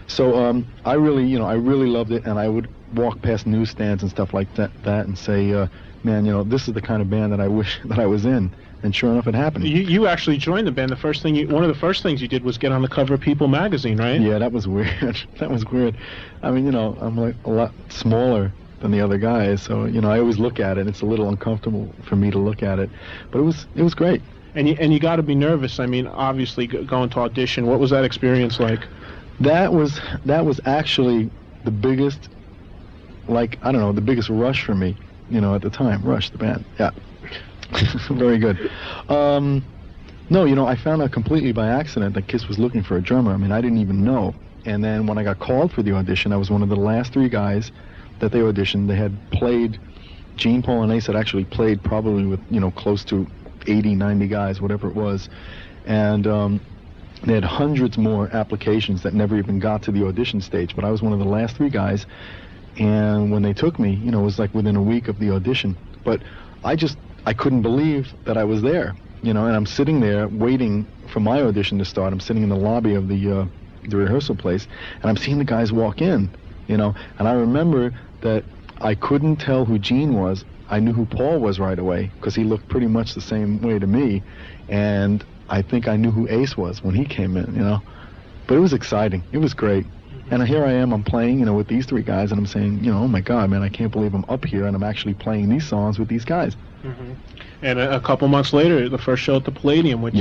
So I really loved it, and I would walk past newsstands and stuff like that and say, man, you know, this is the kind of band that I wish that I was in. And sure enough, it happened. You actually joined the band. One of the first things you did was get on the cover of People magazine, right? Yeah, that was weird. That was weird. I mean, you know, I'm like a lot smaller than the other guys, so you know, I always look at it. It's a little uncomfortable for me to look at it, but it was great. And you got to be nervous. I mean, obviously going to audition. What was that experience like? That was actually the biggest, like, I don't know, the biggest rush for me. You know, at the time, Rush, the band. Yeah. Very good. No, you know, I found out completely by accident that Kiss was looking for a drummer. I mean, I didn't even know. And then when I got called for the audition, I was one of the last three guys that they auditioned. They had played, Gene, Paul, and Ace had actually played probably with, you know, close to 80, 90 guys, whatever it was. And they had hundreds more applications that never even got to the audition stage. But I was one of the last three guys. And when they took me, you know, it was like within a week of the audition. But I couldn't believe that I was there, you know, and I'm sitting there waiting for my audition to start. I'm sitting in the lobby of the rehearsal place, and I'm seeing the guys walk in, you know, and I remember that I couldn't tell who Gene was. I knew who Paul was right away, because he looked pretty much the same way to me, and I think I knew who Ace was when he came in, you know. But it was exciting. It was great. And here I am, I'm playing, you know, with these three guys, and I'm saying, you know, oh my God, man, I can't believe I'm up here, and I'm actually playing these songs with these guys. Mm-hmm. And a couple months later, the first show at the Palladium, which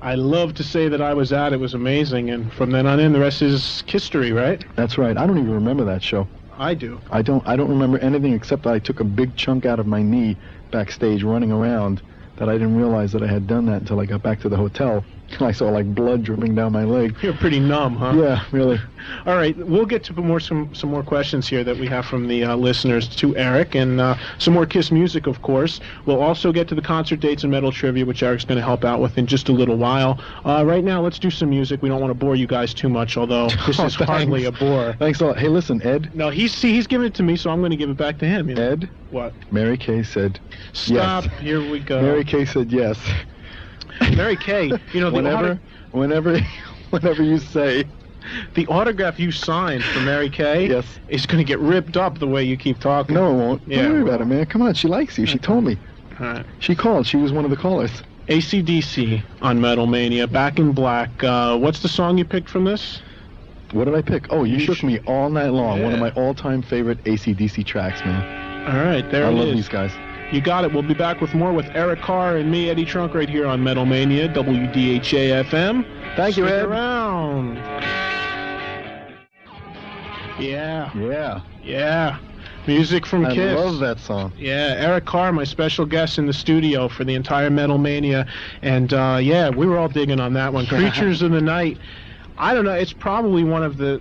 I love to say that I was at. It was amazing, and from then on in, the rest is history, right? That's right. I don't even remember that show. I do. I don't remember anything except that I took a big chunk out of my knee backstage running around, that I didn't realize that I had done that until I got back to the hotel. I saw like blood dripping down my leg. You're pretty numb, huh? Yeah, really. All right, we'll get to some more questions here that we have from the listeners to Eric, and some more Kiss music, of course. We'll also get to the concert dates and metal trivia, which Eric's going to help out with in just a little while. Right now, let's do some music. We don't want to bore you guys too much, although this is hardly a bore. Thanks a lot. Hey, listen, Ed. No, he's giving it to me, so I'm going to give it back to him. You know? Ed? What? Mary Kay said Stop. yes. Here we go. Mary Kay said yes. Mary Kay, you know, whenever you say the autograph you signed for Mary Kay yes. is going to get ripped up the way you keep talking. No, it won't. Yeah, don't worry about it, man. Come on, she likes you. She told me. All right. She called. She was one of the callers. AC/DC on Metal Mania, Back in Black. What's the song you picked from this? What did I pick? Oh, You Shook Me All Night Long. Yeah. One of my all-time favorite AC/DC tracks, man. All right, there I it is. love these guys. You got it. We'll be back with more with Eric Carr and me, Eddie Trunk, right here on Metal Mania, WDHA FM. Thank you, Stick Ed. around. Yeah. Music from I Kiss. love that song. Yeah, Eric Carr, my special guest in the studio for the entire Metal Mania. And, we were all digging on that one. Creatures of the Night. I don't know. It's probably one of the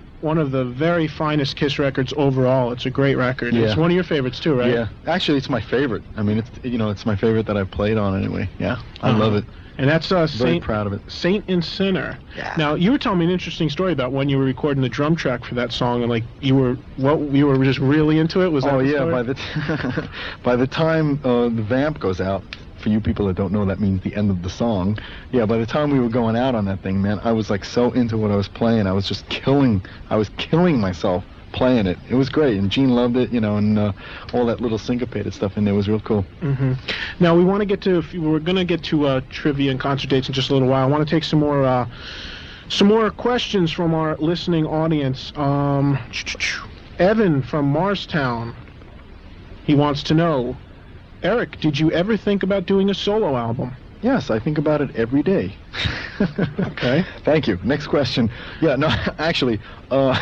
very finest Kiss records overall. It's a great record. Yeah. It's one of your favorites too, right? Yeah. Actually, it's my favorite. I mean, it's my favorite that I've played on anyway. Yeah. I love it. And that's very proud of it. Saint and Sinner. Yeah. Now, you were telling me an interesting story about when you were recording the drum track for that song, and like you were just really into it. Was that? Oh the yeah. story? By the time the vamp goes out. For you people that don't know, that means the end of the song. Yeah, by the time we were going out on that thing, man, I was like so into what I was playing. I was just killing myself playing it. It was great, and Gene loved it, and all that little syncopated stuff in there was real cool. Mm-hmm. Now we're going to get to trivia and concert dates in just a little while. I want to take some more questions from our listening audience. Evan from Marstown, he wants to know, Eric, did you ever think about doing a solo album? Yes, I think about it every day. Okay. Thank you. Next question. Yeah, no, actually, well,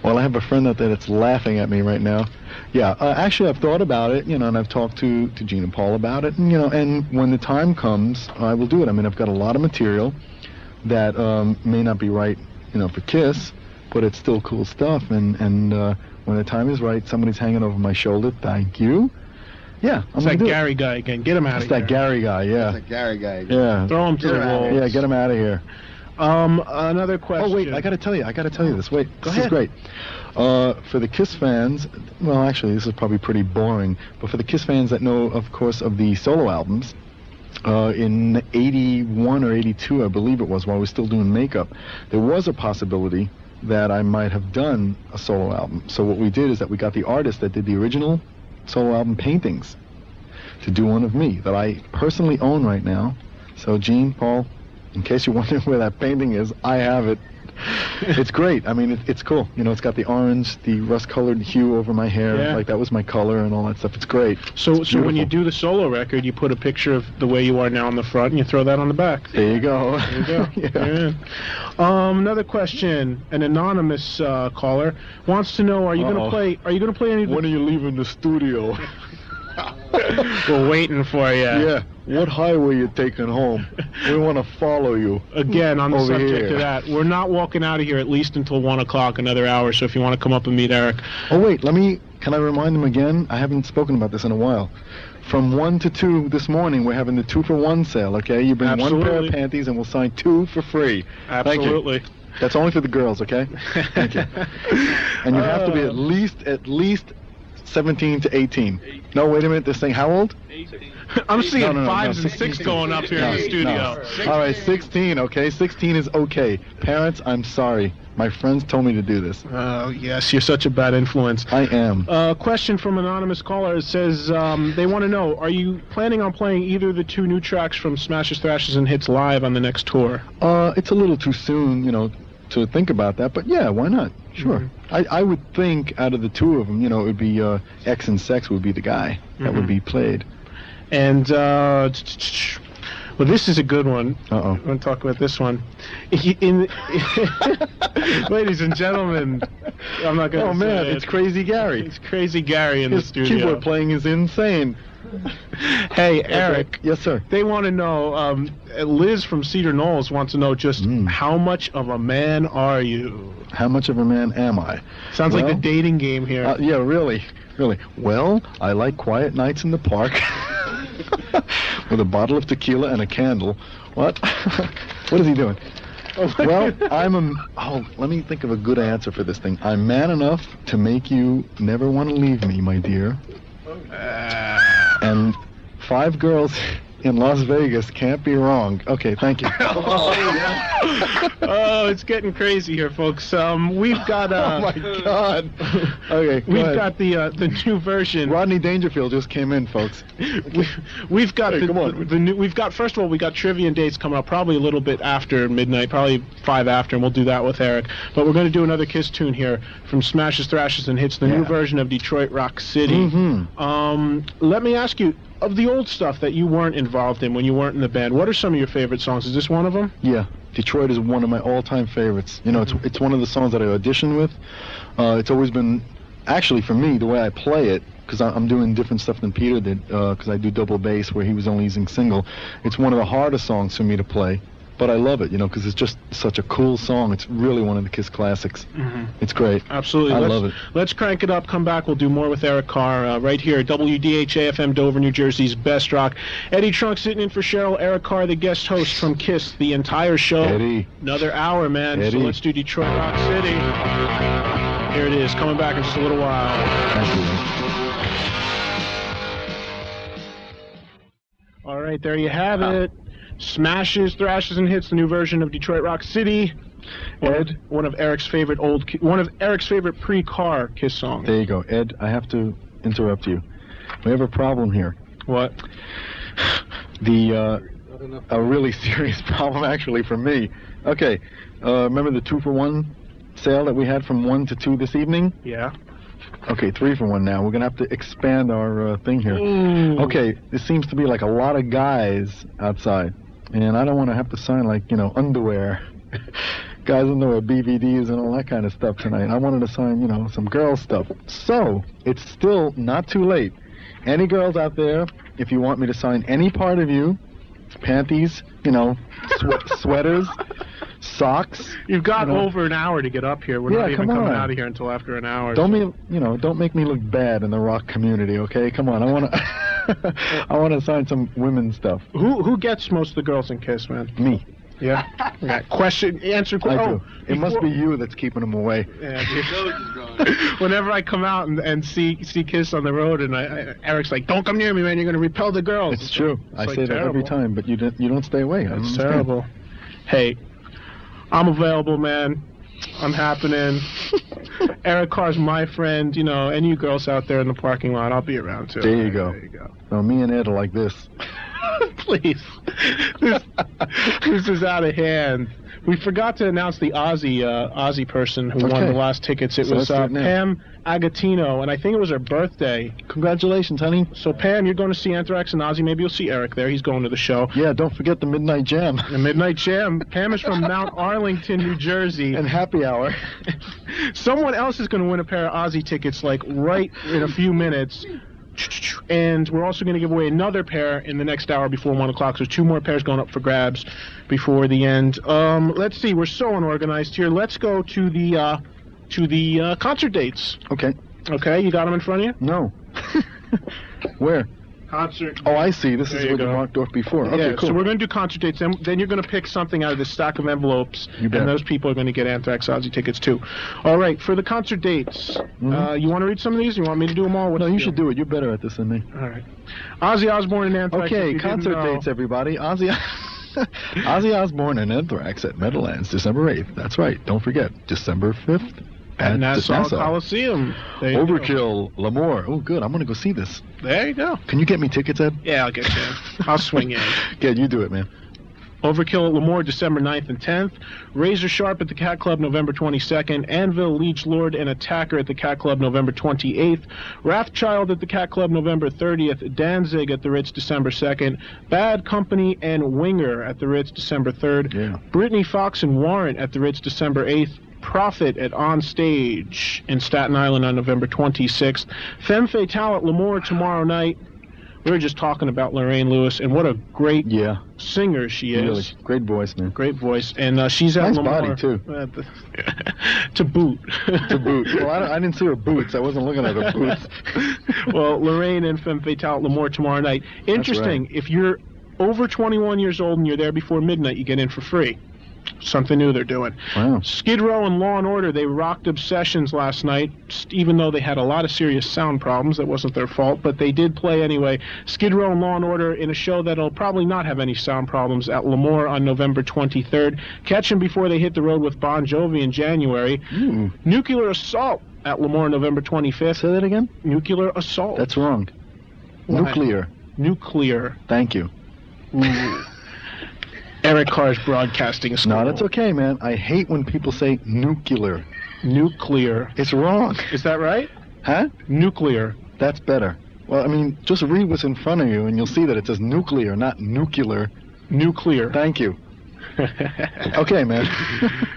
I have a friend out there that's laughing at me right now. Yeah, actually, I've thought about it, and I've talked to Gene and Paul about it, and, and when the time comes, I will do it. I mean, I've got a lot of material that may not be right, for Kiss, but it's still cool stuff, and when the time is right, somebody's hanging over my shoulder. Thank you. Yeah, It's that Gary guy again. Get him out of here. It's that Gary guy, yeah. It's that Gary guy. Yeah. Throw him to the wolves. Yeah, get him out of here. Another question. Oh, wait, I gotta tell you this. Wait, Go this ahead. is great. For the Kiss fans, well, actually, this is probably pretty boring, but for the Kiss fans that know, of course, of the solo albums, in 81 or 82, I believe it was, while I was still doing makeup, there was a possibility that I might have done a solo album. So what we did is that we got the artist that did the original solo album paintings to do one of me that I personally own right now. So Gene, Paul, in case you're wondering where that painting is, I have it. It's great. I mean, it's cool. It's got the orange, the rust-colored hue over my hair. Yeah. Like, that was my color and all that stuff. It's great. So It's when you beautiful. do the solo record, you put a picture of the way you are now on the front, and you throw that on the back. There you go. There you go. Yeah. Yeah. Another question. An anonymous caller wants to know: Are you going to play? Are you going to play any? When are you leaving the studio? We're waiting for you. Yeah. What highway you taking home? We want to follow you. Again, on the Over subject here. of that, we're not walking out of here at least until 1 o'clock, another hour. So if you want to come up and meet Eric, Oh, wait, can I remind them again? I haven't spoken about this in a while. From 1 to 2 this morning, we're having the 2-for-1 sale, okay? You bring one pair Absolutely. of panties and we'll sign 2 for free. absolutely. Thank you. That's only for the girls, okay? Thank you. And you have to be at least 17 to 18. No, wait a minute, this thing, how old? I'm seeing No, 5s and 16. 6 going up here in the studio. No. All right, 16, okay? 16 is okay. Parents, I'm sorry. My friends told me to do this. Oh, yes, you're such a bad influence. I am. Question from anonymous caller. It says they want to know, are you planning on playing either the 2 new tracks from Smashes, Thrashes, and Hits live on the next tour? It's a little too soon, to think about that, but yeah, why not? Sure. Mm-hmm. I would think out of the 2 of them, it would be X and Sex would be the guy that would be played. And, well, this is a good one. Uh-oh. I want to talk about this one. Ladies and gentlemen, I'm not going to Oh, man, say it. it's Crazy Gary. It's Crazy Gary in the His studio. keyboard playing is insane. Hey, Eric. Yes, sir. They want to know, Liz from Cedar Knolls wants to know just how much of a man are you? How much of a man am I? Sounds like the dating game here. Yeah, really. Well, I like quiet nights in the park with a bottle of tequila and a candle. What? What is he doing? Well, let me think of a good answer for this thing. I'm man enough to make you never want to leave me, my dear. And 5 girls in Las Vegas can't be wrong. Okay, thank you. Oh, it's getting crazy here, folks. We've got oh my God. Okay, we've got the new version. Rodney Dangerfield just came in, folks. We've got come on. the new. We've got, first of all, we got trivia and dates coming up probably a little bit after midnight, probably 5 after, and we'll do that with Eric. But we're going to do another Kiss tune here from Smashes, Thrashes, and Hits, the new version of Detroit Rock City. Let me ask you, of the old stuff that you weren't involved in when you weren't in the band, what are some of your favorite songs? Is this one of them? Yeah, Detroit is one of my all-time favorites. You know, it's one of the songs that I audition with. It's always been, actually for me, the way I play it, because I'm doing different stuff than Peter did, because I do double bass where he was only using single. It's one of the hardest songs for me to play, but I love it, you know, because it's just such a cool song. It's really one of the Kiss classics. It's great. Absolutely. I love it. Let's crank it up, come back, we'll do more with Eric Carr right here at WDHA FM Dover, New Jersey's best rock. Eddie Trunk sitting in for Cheryl, Eric Carr, the guest host from Kiss, the entire show. Eddie. Another hour, man. Eddie. So let's do Detroit Rock City. Here it is, coming back in just a little while. Thank you. All right, there you have it. Smashes, Thrashes, and Hits, the new version of Detroit Rock City. Ed, one of Eric's favorite pre-Carr Kiss songs. There you go. Ed, I have to interrupt you. We have a problem here. What? A really serious problem, actually, for me. Okay, remember the 2-for-1 sale that we had from 1 to 2 this evening? Yeah. Okay, 3-for-1 now. We're going to have to expand our thing here. Okay, there seems to be like a lot of guys outside, and I don't want to have to sign like, you know, underwear. Guys underwear, BVDs, and all that kind of stuff tonight. I wanted to sign, you know, some girl stuff. So, it's still not too late. Any girls out there, if you want me to sign any part of you, panties, you know, sweaters, socks. You've got over an hour to get up here. We're not even coming out of here until after an hour. Don't make me look bad in the rock community, okay? Come on, I want to sign some women's stuff. Who gets most of the girls in Kiss, man? Me. Yeah. Okay. Answer. I do. It must be you that's keeping them away. Yeah, whenever I come out and see Kiss on the road, and Eric's like, "Don't come near me, man. You're going to repel the girls." It's true. I say that every time, but you don't stay away. It's terrible. Hey, I'm available, man. I'm happening. Eric Carr's my friend, you know, and you girls out there in the parking lot, I'll be around too. There you go. There you go. So me and Ed are like this. Please. This is out of hand. We forgot to announce the Aussie person who won the last tickets. It was Pam Agatino, and I think it was her birthday. Congratulations, honey. So, Pam, you're going to see Anthrax and Ozzy. Maybe you'll see Eric there. He's going to the show. Yeah, don't forget the Midnight Jam. The Midnight Jam. Pam is from Mount Arlington, New Jersey. And happy hour. Someone else is going to win a pair of Ozzy tickets, like, right in a few minutes. And we're also going to give away another pair in the next hour before 1 o'clock. So 2 more pairs going up for grabs before the end. Let's see. We're so unorganized here. Let's go to the concert dates. Okay. Okay. You got them in front of you? No. Where? Concert. Oh, I see. This is what you marked off before. Okay, yeah, cool. So we're going to do concert dates. Then you're going to pick something out of this stack of envelopes. You bet. And those people are going to get Anthrax Ozzy tickets too. All right. For the concert dates, you want to read some of these? You want me to do them all? No, you should do it. You're better at this than me. All right. Ozzy Osbourne and Anthrax. Okay, concert dates, everybody. Ozzy Osbourne and Anthrax at Meadowlands, December 8th. That's right. Don't forget, December 5th. At Nassau Coliseum. Overkill, L'Amour. Oh, good. I'm going to go see this. There you go. Can you get me tickets, Ed? Yeah, I'll get you. I'll swing in. Good, you do it, man. Overkill at L'Amour, December 9th and 10th. Razor Sharp at the Cat Club, November 22nd. Anvil, Leech Lord, and Attacker at the Cat Club, November 28th. Wrathchild at the Cat Club, November 30th. Danzig at the Ritz, December 2nd. Bad Company and Winger at the Ritz, December 3rd. Yeah. Brittany Fox and Warrant at the Ritz, December 8th. Prophet at On Stage in Staten Island on November 26th. Femme Fatale at L'Amour tomorrow night. We were just talking about Lorraine Lewis, and what a great Yeah, singer she is. really. Great voice, man. Great voice, and she's at Nice Lamar. body, too. To boot. To boot. Well, I didn't see her boots. I wasn't looking at her boots. Well, Lorraine and Femme Fatale at Lamar tomorrow night. Interesting, if you're over 21 years old and you're there before midnight, you get in for free. Something new they're doing. Wow. Skid Row and Law & Order, they rocked Obsessions last night, even though they had a lot of serious sound problems. That wasn't their fault, but they did play anyway. Skid Row and Law & Order in a show that'll probably not have any sound problems at Lemoore on November 23rd. Catch them before they hit the road with Bon Jovi in January. Nuclear Assault at Lemoore November 25th. Say that again? Nuclear Assault. That's wrong. Why? Nuclear. Thank you. Ooh. Eric Carr's broadcasting school. No, that's okay, man. I hate when people say nuclear. Nuclear. It's wrong. Is that right? Huh? Nuclear. That's better. Well, I mean, just read what's in front of you, and you'll see that it says nuclear, not nuclear. Nuclear. Thank you. Okay, man.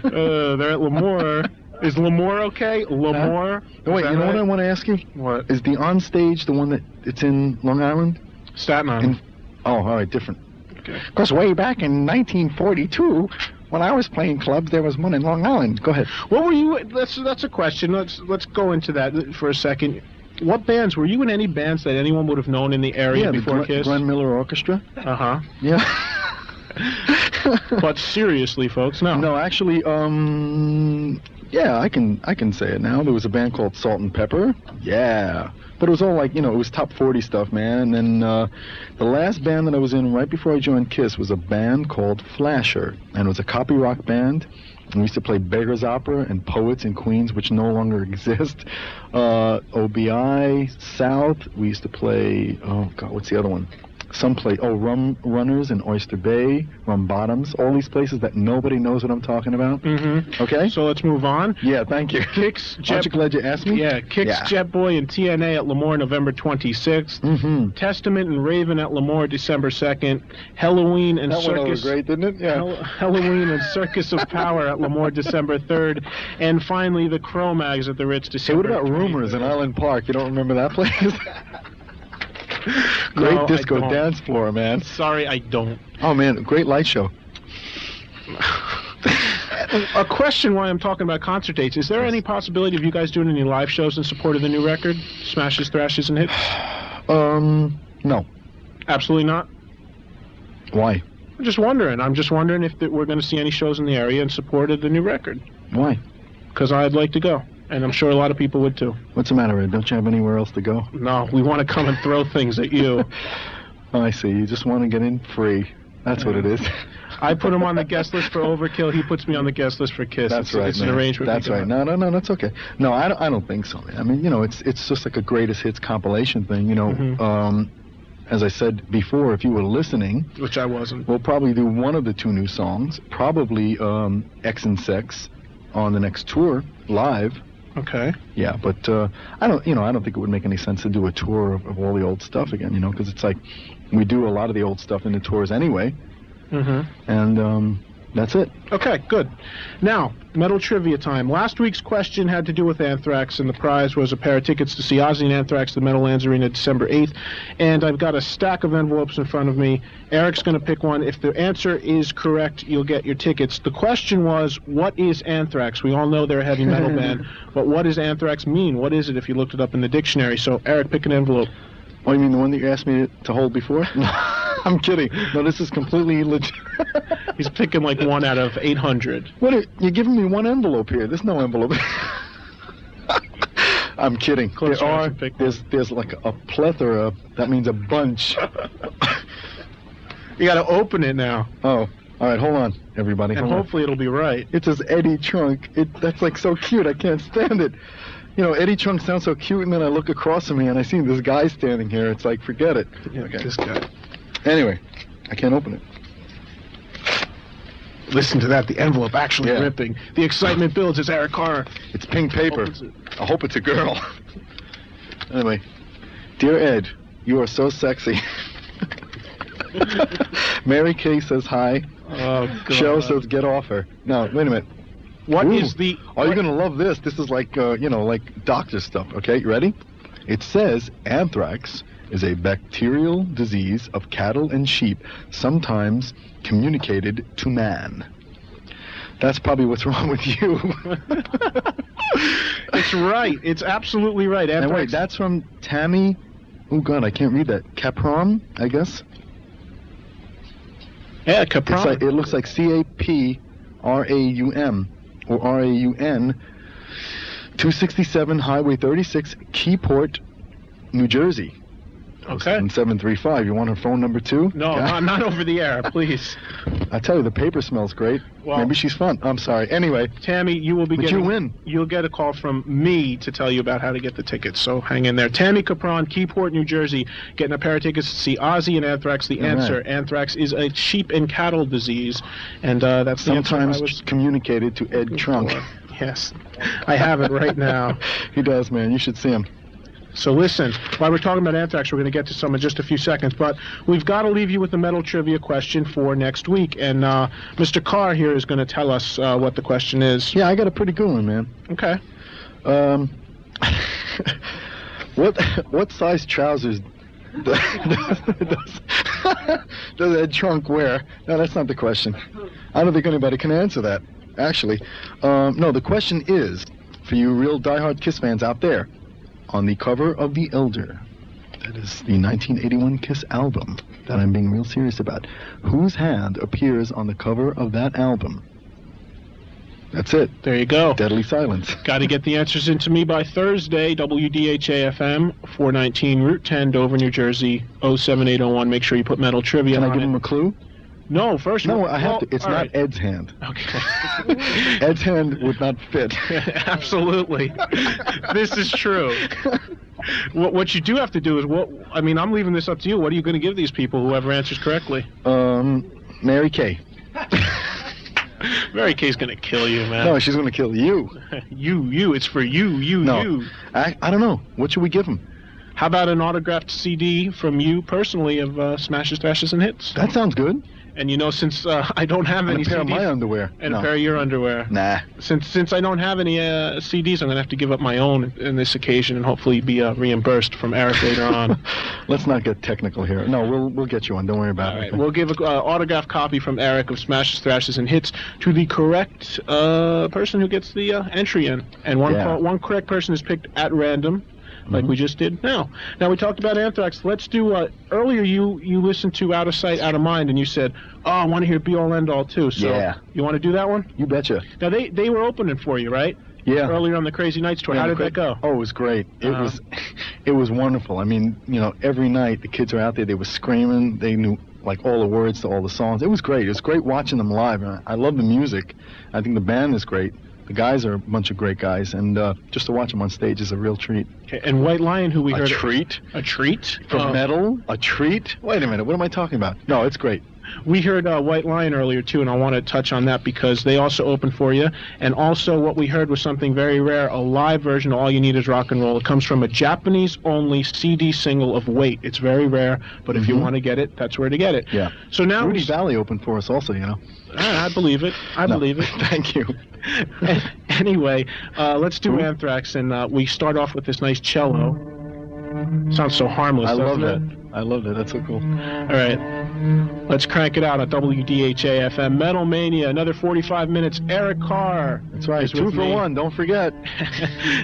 They're at Lemoore. Is Lemoore okay? Lemoore? Oh, wait, you know what I want to ask you? What? Is the on stage the one that it's in Long Island? Staten Island. Oh, all right, different. Okay. Because way back in 1942, when I was playing clubs, there was one in Long Island. Go ahead. What were you? That's a question. Let's go into that for a second. What bands were you in? Any bands that anyone would have known in the area before the Kiss? Glenn Miller Orchestra. Uh-huh. Yeah. But seriously, folks, no. No, actually, yeah, I can say it now. There was a band called Salt and Pepper. Yeah. But it was all like, it was top 40 stuff, man. And then the last band that I was in right before I joined Kiss was a band called Flasher. And it was a copy rock band. And we used to play Beggar's Opera and Poets in Queens, which no longer exist. OBI, South. We used to play, oh, God, what's the other one? Rum Runners in Oyster Bay, Rum Bottoms, all these places that nobody knows what I'm talking about. Mm-hmm. Okay? So let's move on. Yeah, thank you. Kicks, Aren't you glad you asked me? Yeah, Kicks, Jet Boy, and TNA at Lemoore November 26th. Mm-hmm. Testament and Raven at Lemoore December 2nd. Halloween and That went over Circus. great, didn't it? Yeah. Halloween and Circus of Power at Lemoore December 3rd. And finally, the Cro-Mags at the Ritz Hey, December what about 23rd. Rumors in Island Park? You don't remember that place? Great No, I disco don't. dance floor, man. Sorry, I don't. Oh, man, great light show. A question why I'm talking about concert dates. Is there any possibility of you guys doing any live shows in support of the new record? Smashes, Thrashes, and Hits? No. Absolutely not? Why? I'm just wondering if we're going to see any shows in the area in support of the new record. Why? Because I'd like to go. And I'm sure a lot of people would too. What's the matter, Ed? Don't you have anywhere else to go? No, we want to come and throw things at you. Oh, I see. You just want to get in free. That's what it is. I put him on the guest list for Overkill. He puts me on the guest list for Kiss. That's right, It's man. an arrangement. That's right. No, that's okay. No, I don't think so, man. I mean, it's just like a greatest hits compilation thing. As I said before, if you were listening, Which I wasn't. we'll probably do one of the two new songs, probably X and Sex, on the next tour live. Okay. Yeah, but I don't think it would make any sense to do a tour of all the old stuff again, because it's like we do a lot of the old stuff in the tours anyway. Mm-hmm. And that's it. Okay, good. Now, metal trivia time. Last week's question had to do with Anthrax, and the prize was a pair of tickets to see Ozzy and Anthrax at the Meadowlands Arena December 8th. And I've got a stack of envelopes in front of me. Eric's going to pick one. If the answer is correct, you'll get your tickets. The question was, what is Anthrax? We all know they're a heavy metal band, but what does Anthrax mean? What is it if you looked it up in the dictionary? So, Eric, pick an envelope. Oh, you mean the one that you asked me to hold before? I'm kidding. No, this is completely legit. He's picking like 1 out of 800. You're giving me one envelope here. There's no envelope. I'm kidding. There's like a plethora. That means a bunch. You got to open it now. Oh, all right. Hold on, everybody. And hopefully it'll be right. It says Eddie Trunk. That's like so cute. I can't stand it. Eddie Trunk sounds so cute, and then I look across from me and I see this guy standing here. It's like, forget it. Yeah, okay. This guy. Anyway, I can't open it. Listen to that, the envelope actually Yeah. ripping. The excitement builds as Eric Carr. It's pink paper. opens it. I hope it's a girl. Anyway, dear Ed, you are so sexy. Mary Kay says hi. Oh, God. Cheryl says get off her. No, wait a minute. What Ooh. is the... Oh, you're going to love this. This is like, like doctor stuff, okay? You ready? It says Anthrax is a bacterial disease of cattle and sheep, sometimes communicated to man. That's probably what's wrong with you. It's right. It's absolutely right. And wait, that's from Tammy. Oh God, I can't read that. Capron, I guess. Yeah, Capron. It looks like Capraum or Raun. 267 Highway 36, Keyport, New Jersey. Okay. 735. You want her phone number too? No, not over the air, please. I tell you, the paper smells great. Well, maybe she's fun. I'm sorry. Anyway, Tammy, you will be getting. You win. You'll get a call from me to tell you about how to get the tickets. So hang in there. Tammy Capron, Keyport, New Jersey, getting a pair of tickets to see Ozzy and Anthrax. The answer: right. Anthrax is a sheep and cattle disease, and that's sometimes the answer communicated to Ed Trunk. Yes, I have it right now. He does, man. You should see him. So listen, while we're talking about Anthrax, we're going to get to some in just a few seconds, but we've got to leave you with the metal trivia question for next week, and Mr. Carr here is going to tell us what the question is. Yeah, I got a pretty good one, man. Okay. What size trousers does Ed Trunk wear? No, that's not the question. I don't think anybody can answer that, actually. No, the question is, for you real diehard Kiss fans out there, on the cover of The Elder, that is the 1981 Kiss album that I'm being real serious about, whose hand appears on the cover of that album? That's it. There you go. Deadly silence. Got to get the answers into me by Thursday. WDHA FM, 419 Route 10, Dover, New Jersey, 07801. Make sure you put metal trivia on it. Can I give him a clue? No, first. No, I have to. It's not right. Ed's hand. Okay. Ed's hand would not fit. Absolutely. This is true. What you do have to do is I'm leaving this up to you. What are you going to give these people, whoever answers correctly? Mary Kay. Mary Kay's going to kill you, man. No, she's going to kill you. You. It's for you. No. I don't know. What should we give him? How about an autographed CD from you personally of Smashes, Thrashes, and Hits? That sounds good. And since I don't have any CDs... a pair of my underwear. And a pair of your underwear. Nah. Since I don't have any CDs, I'm going to have to give up my own in this occasion and hopefully be reimbursed from Eric later on. Let's not get technical here. No, we'll get you one. Don't worry about it. All right. We'll give an autographed copy from Eric of Smashes, Thrashes, and Hits to the correct person who gets the entry in. And one correct person is picked at random. Like we just did now. Now, we talked about Anthrax. Let's do, earlier you listened to Out of Sight, Out of Mind, and you said, oh, I want to hear Be All End All, too. So yeah. You want to do that one? You betcha. Now, they were opening for you, right? Yeah. Earlier on the Crazy Nights tour. How did that go? Oh, it was great. It was wonderful. I mean, every night the kids were out there. They were screaming. They knew, all the words to all the songs. It was great. It was great watching them live. I love the music. I think the band is great. The guys are a bunch of great guys, and just to watch them on stage is a real treat. Okay, and White Lion, who we heard... A treat? A treat? For metal? A treat? Wait a minute, what am I talking about? No, it's great. We heard White Lion earlier, too, and I want to touch on that because they also opened for you. And also what we heard was something very rare, a live version of All You Need Is Rock and Roll. It comes from a Japanese-only CD single of Wait. It's very rare, but if you want to get it, that's where to get it. Yeah. So now Rudy Valley opened for us also, I believe it. I believe it. Thank you. Anyway, let's do Anthrax, and we start off with this nice cello. Sounds so harmless, doesn't it? I love that. That's so cool. All right. Let's crank it out on WDHA FM. Metal Mania, another 45 minutes. Eric Carr. That's right. 2 for 1. Don't forget.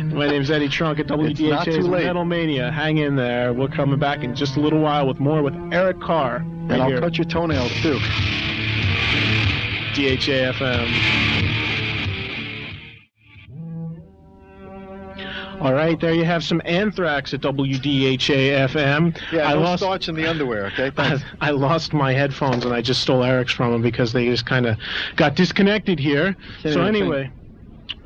My name's Eddie Trunk at WDHA's Metal Mania. Hang in there. We're coming back in just a little while with more with Eric Carr. And I'll cut your toenails, too. DHA FM. All right, there you have some Anthrax at WDHA FM. Yeah, no starch in the underwear, okay? Thanks. I lost my headphones, and I just stole Eric's from him because they just kind of got disconnected here. So anyway,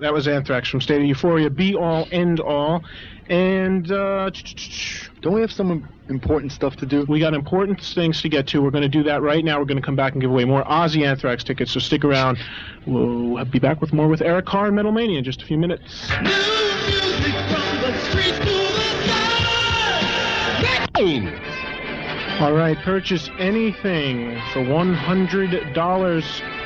that was Anthrax from State of Euphoria, Be All, End All. And don't we have some important stuff to do? We got important things to get to. We're going to do that right now. We're going to come back and give away more Ozzy Anthrax tickets, so stick around. We'll be back with more with Eric Carr and Metal Mania in just a few minutes. All right, purchase anything for $100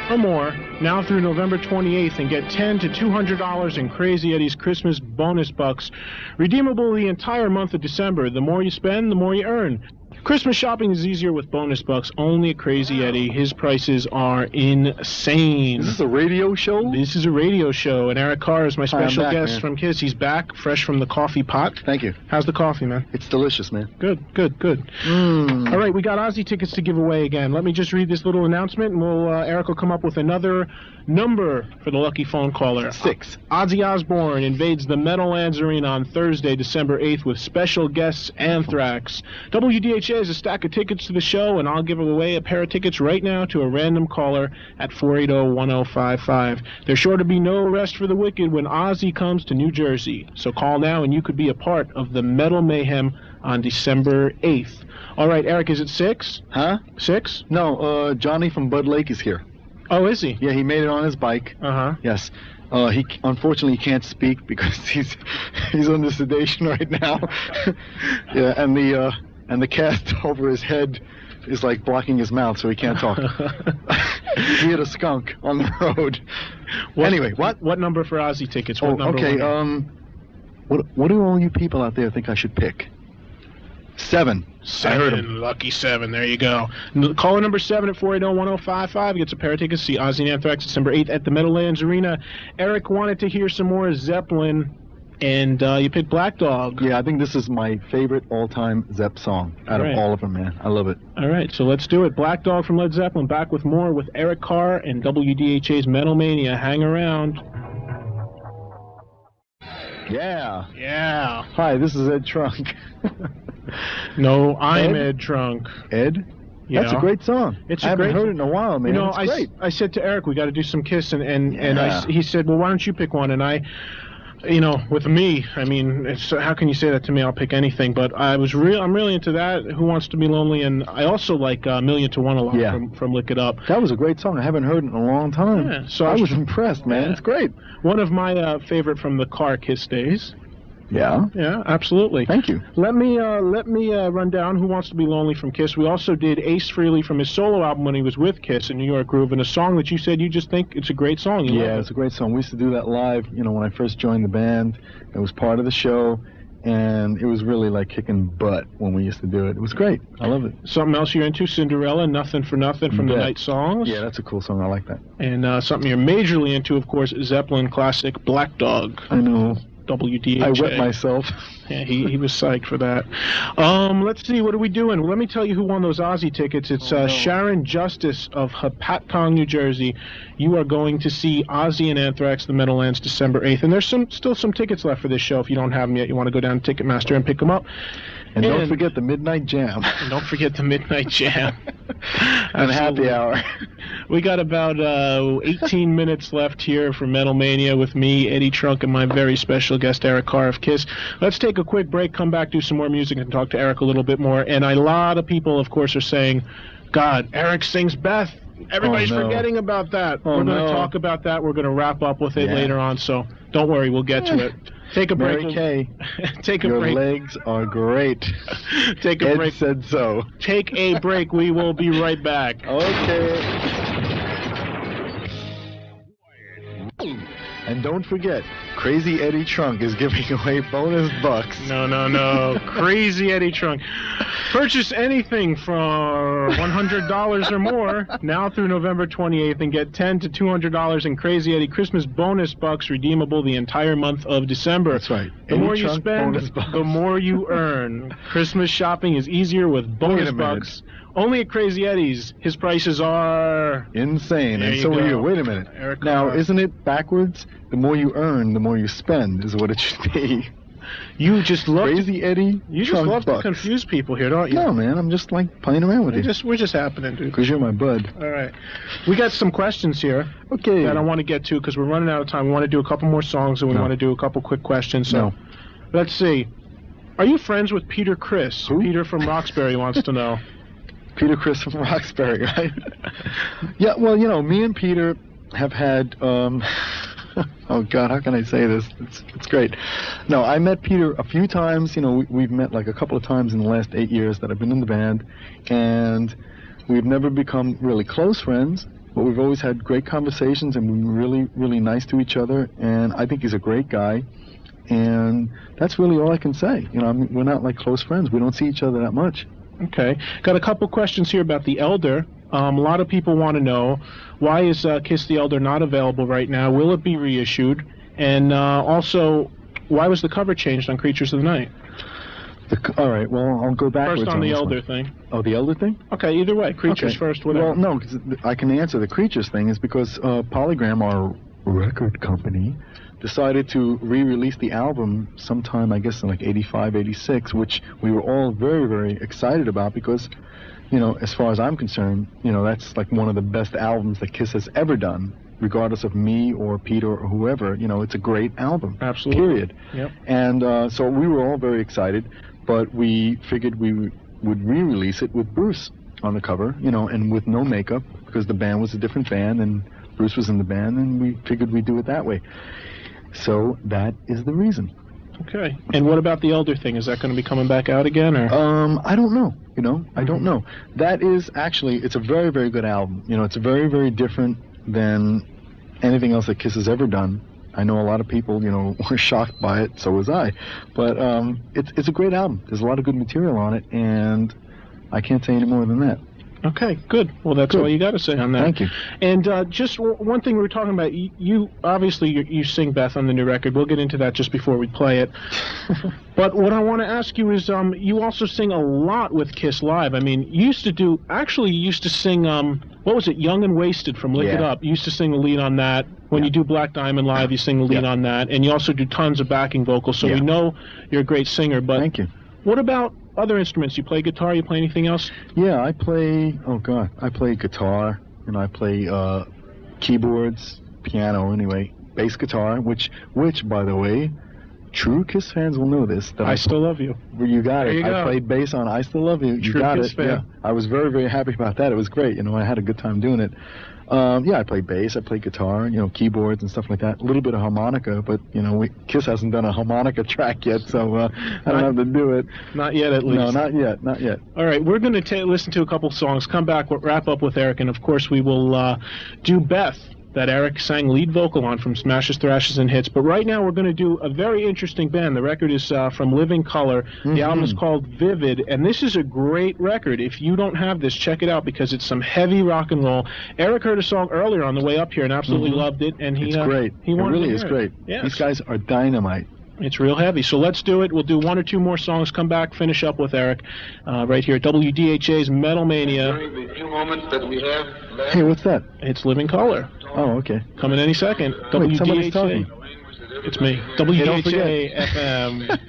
or more now through November 28th and get $10 to $200 in Crazy Eddie's Christmas bonus bucks, redeemable the entire month of December. The more you spend, the more you earn. Christmas shopping is easier with bonus bucks only at Crazy Eddie. His prices are insane. Is this a radio show? This is a radio show, and Eric Carr is my special back, guest man. from KISS. He's back, fresh from the coffee pot. Thank you. How's the coffee, man? It's delicious, man. Good. All right, we got Ozzy tickets to give away again. Let me just read this little announcement, and Eric will come up with another number for the lucky phone caller. 6. Ozzy Osbourne invades the Meadowlands Arena on Thursday, December 8th, with special guests Anthrax. WDHA has a stack of tickets to the show, and I'll give away a pair of tickets right now to a random caller at 480-1055. There's sure to be no rest for the wicked when Ozzy comes to New Jersey. So call now, and you could be a part of the Metal Mayhem on December 8th. All right, Eric, is it 6? Huh? 6? No, Johnny from Bud Lake is here. Oh, is he? Yeah, he made it on his bike. Uh-huh. Yes. He unfortunately can't speak because he's under sedation right now. Yeah, and the cast over his head is like blocking his mouth, so he can't talk. He hit a skunk on the road. Anyway, what? What number for Ozzy tickets? What number? Okay. What do all you people out there think I should pick? 7. 7. I heard him. Lucky 7. There you go. Caller number 7 at 480-1055 gets a pair of tickets to see Ozzy and Anthrax December 8th at the Meadowlands Arena. Eric wanted to hear some more Zeppelin, and you picked Black Dog. Yeah, I think this is my favorite all-time Zepp song out of all of them, man. I love it. All right, so let's do it. Black Dog from Led Zeppelin. Back with more with Eric Carr and WDHA's Metal Mania. Hang around. Yeah. Hi, this is Ed Trunk. No, I'm Ed Trunk. Ed? Yeah. That's a great song. I haven't heard it in a while, man. You know, it's great. I said to Eric, we got to do some Kiss, and he said, well, why don't you pick one? And I, with me, I mean, how can you say that to me? I'll pick anything. But I'm really into that. Who Wants to Be Lonely? And I also like Million to One a lot from Lick It Up. That was a great song. I haven't heard it in a long time. Yeah, so I was impressed, man. Yeah. It's great. One of my favorite from the Carr Kiss days. Yeah? Yeah, absolutely. Thank you. Let me run down Who Wants to Be Lonely from Kiss. We also did Ace Frehley from his solo album when he was with Kiss in New York Groove, and a song that you said you just think it's a great song. It's a great song. We used to do that live, when I first joined the band. It was part of the show, and it was really like kicking butt when we used to do it. It was great. I love it. Something else you're into, Cinderella, Nothing for Nothing from the Night Songs. Yeah, that's a cool song. I like that. And something you're majorly into, of course, Zeppelin classic Black Dog. I know. WDHA. I wet myself. Yeah, he was psyched for that. Let's see, what are we doing? Let me tell you who won those Ozzy tickets. It's Sharon Justice of Hapatcong, New Jersey. You are going to see Ozzy and Anthrax, the Meadowlands, December 8th. And there's still some tickets left for this show. If you don't have them yet, you want to go down to Ticketmaster and pick them up. And don't forget the Midnight Jam. And don't forget the Midnight Jam. And happy hour. We got about 18 minutes left here for Metal Mania with me, Eddie Trunk, and my very special guest, Eric Carr of KISS. Let's take a quick break, come back, do some more music, and talk to Eric a little bit more. And a lot of people, of course, are saying, God, Eric sings Beth. Everybody's forgetting about that. We're going to talk about that. We're going to wrap up with it later on, so don't worry, we'll get to it. Take a break. Mary Kay, take a break. Your legs are great. Take a break. Ed said so. Take a break. We will be right back. Okay. And don't forget, Crazy Eddie Trunk is giving away bonus bucks. No. Crazy Eddie Trunk. Purchase anything for $100 or more now through November 28th and get $10 to $200 in Crazy Eddie Christmas bonus bucks redeemable the entire month of December. That's right. The more you spend, the more you earn. Christmas shopping is easier with bonus bucks. Only at Crazy Eddie's. His prices are insane, and so are you. Wait a minute. Eric now, Carr. Isn't it backwards? The more you earn, the more you spend, is what it should be. You just love Crazy Eddie. You just love to confuse people here, don't you? No, man. I'm just like playing around with you. We're just happening, dude. Because you're my bud. All right. We got some questions here. Okay. That I want to get to because we're running out of time. We want to do a couple more songs and we want to do a couple quick questions. So, let's see. Are you friends with Peter Criss? Who? Peter from Roxbury wants to know. Peter Criss from Roxbury, right? Yeah, well, me and Peter have had, oh God, how can I say this? It's great. No, I met Peter a few times. We've met like a couple of times in the last 8 years that I've been in the band, and we've never become really close friends, but we've always had great conversations and been really, really nice to each other. And I think he's a great guy. And that's really all I can say. You know, I mean, we're not like close friends. We don't see each other that much. Okay. Got a couple questions here about The Elder. A lot of people want to know, why is Kiss the Elder not available right now? Will it be reissued? And also, why was the cover changed on Creatures of the Night? All right, well, I'll go backwards. First on the this Elder one. thing. Oh, the Elder thing? Okay, either way. Creatures first, whatever. Well, no, because I can answer the Creatures thing is because Polygram, our record company, decided to re-release the album sometime, I guess, in like 85, 86, which we were all very, very excited about because, you know, as far as I'm concerned, you know, that's like one of the best albums that Kiss has ever done, regardless of me or Peter or whoever. You know, it's a great album. Absolutely. Period. Yep. And so we were all very excited, but we figured we would re-release it with Bruce on the cover, you know, and with no makeup because the band was a different band and Bruce was in the band, and we figured we'd do it that way. So that is the reason. Okay. And what about the Elder thing? Is that going to be coming back out again, or? I don't know. You know, I don't know. That is actually, it's a very, very good album. You know, it's very, very different than anything else that Kiss has ever done. I know a lot of people, you know, were shocked by it. So was I. But it's a great album. There's a lot of good material on it, and I can't say any more than that. Okay, good. Well, that's all you got to say on that. Thank you. And just one thing we were talking about, you obviously you sing, Beth, on the new record. We'll get into that just before we play it. But what I want to ask you is, you also sing a lot with Kiss Live. I mean, you used to sing, what was it, Young and Wasted from Lick It Up. You used to sing the lead on that. When you do Black Diamond Live, you sing the lead on that. And you also do tons of backing vocals, so we know you're a great singer. But thank you. What about other instruments? You play guitar? You play anything else? Yeah, I play, I play guitar, and I play keyboards, piano anyway, bass guitar, which by the way, true Kiss fans will know this. That I Still Love You. You got it. You go. I played bass on I Still Love You. You true got Kiss it. fan. Yeah. I was very, very happy about that. It was great. You know, I had a good time doing it. I play bass, I play guitar, you know, keyboards and stuff like that. A little bit of harmonica, but, you know, Kiss hasn't done a harmonica track yet, so I don't have to do it. Not yet, at least. No, not yet, not yet. All right, we're going to listen to a couple songs, come back, we'll wrap up with Eric, and of course we will do Beth, that Eric sang lead vocal on from Smashes, Thrashes, and Hits. But right now we're going to do a very interesting band. The record is from Living Colour. The album is called Vivid, and this is a great record. If you don't have this, check it out because it's some heavy rock and roll. Eric heard a song earlier on the way up here and absolutely loved it. And it's great. It really is great. Yes. These guys are dynamite. It's real heavy. So let's do it. We'll do one or two more songs, come back, finish up with Eric right here at WDHA's Metal Mania. During the few moments that we have left, Hey, what's that? It's Living Colour. Oh, okay. Coming any second. Wait, somebody's talking. It's me. don't WDHA forget. FM.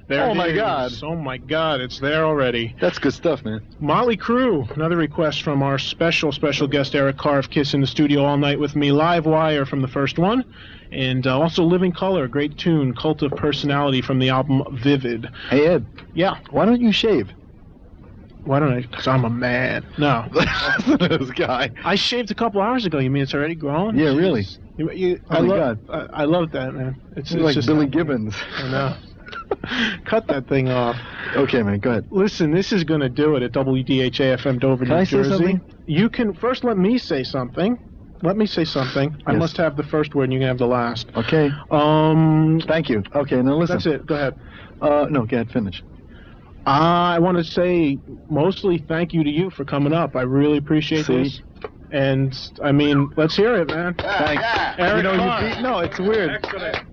There Oh it my is. God. Oh my God, it's there already. That's good stuff, man. Motley Crue, another request from our special guest Eric Carr of Kiss in the studio all night with me. Live Wire from the first one. And also Living Colour, a great tune, Cult of Personality from the album Vivid. Hey, Ed. Yeah. Why don't you shave? Why don't I? Because I'm a man. No. This guy. I shaved a couple hours ago. You mean it's already grown? Yeah, really. I my love, I love that, man. It's like just Billy Gibbons. I know. Cut that thing off. Okay, man, go ahead. Listen, this is going to do it at WDHA FM Dover, Can New I say Jersey. something? You can first let me say something. Let me say something. I Yes. must have the first word and you can have the last. Okay. Thank you. Okay, now listen. That's it. Go ahead. No, go ahead, finish. I want to say mostly thank you to you for coming up. I really appreciate See? this. And, I mean, let's hear it, man. Thanks. Eric You know, Carr. no, it's weird. Excellent.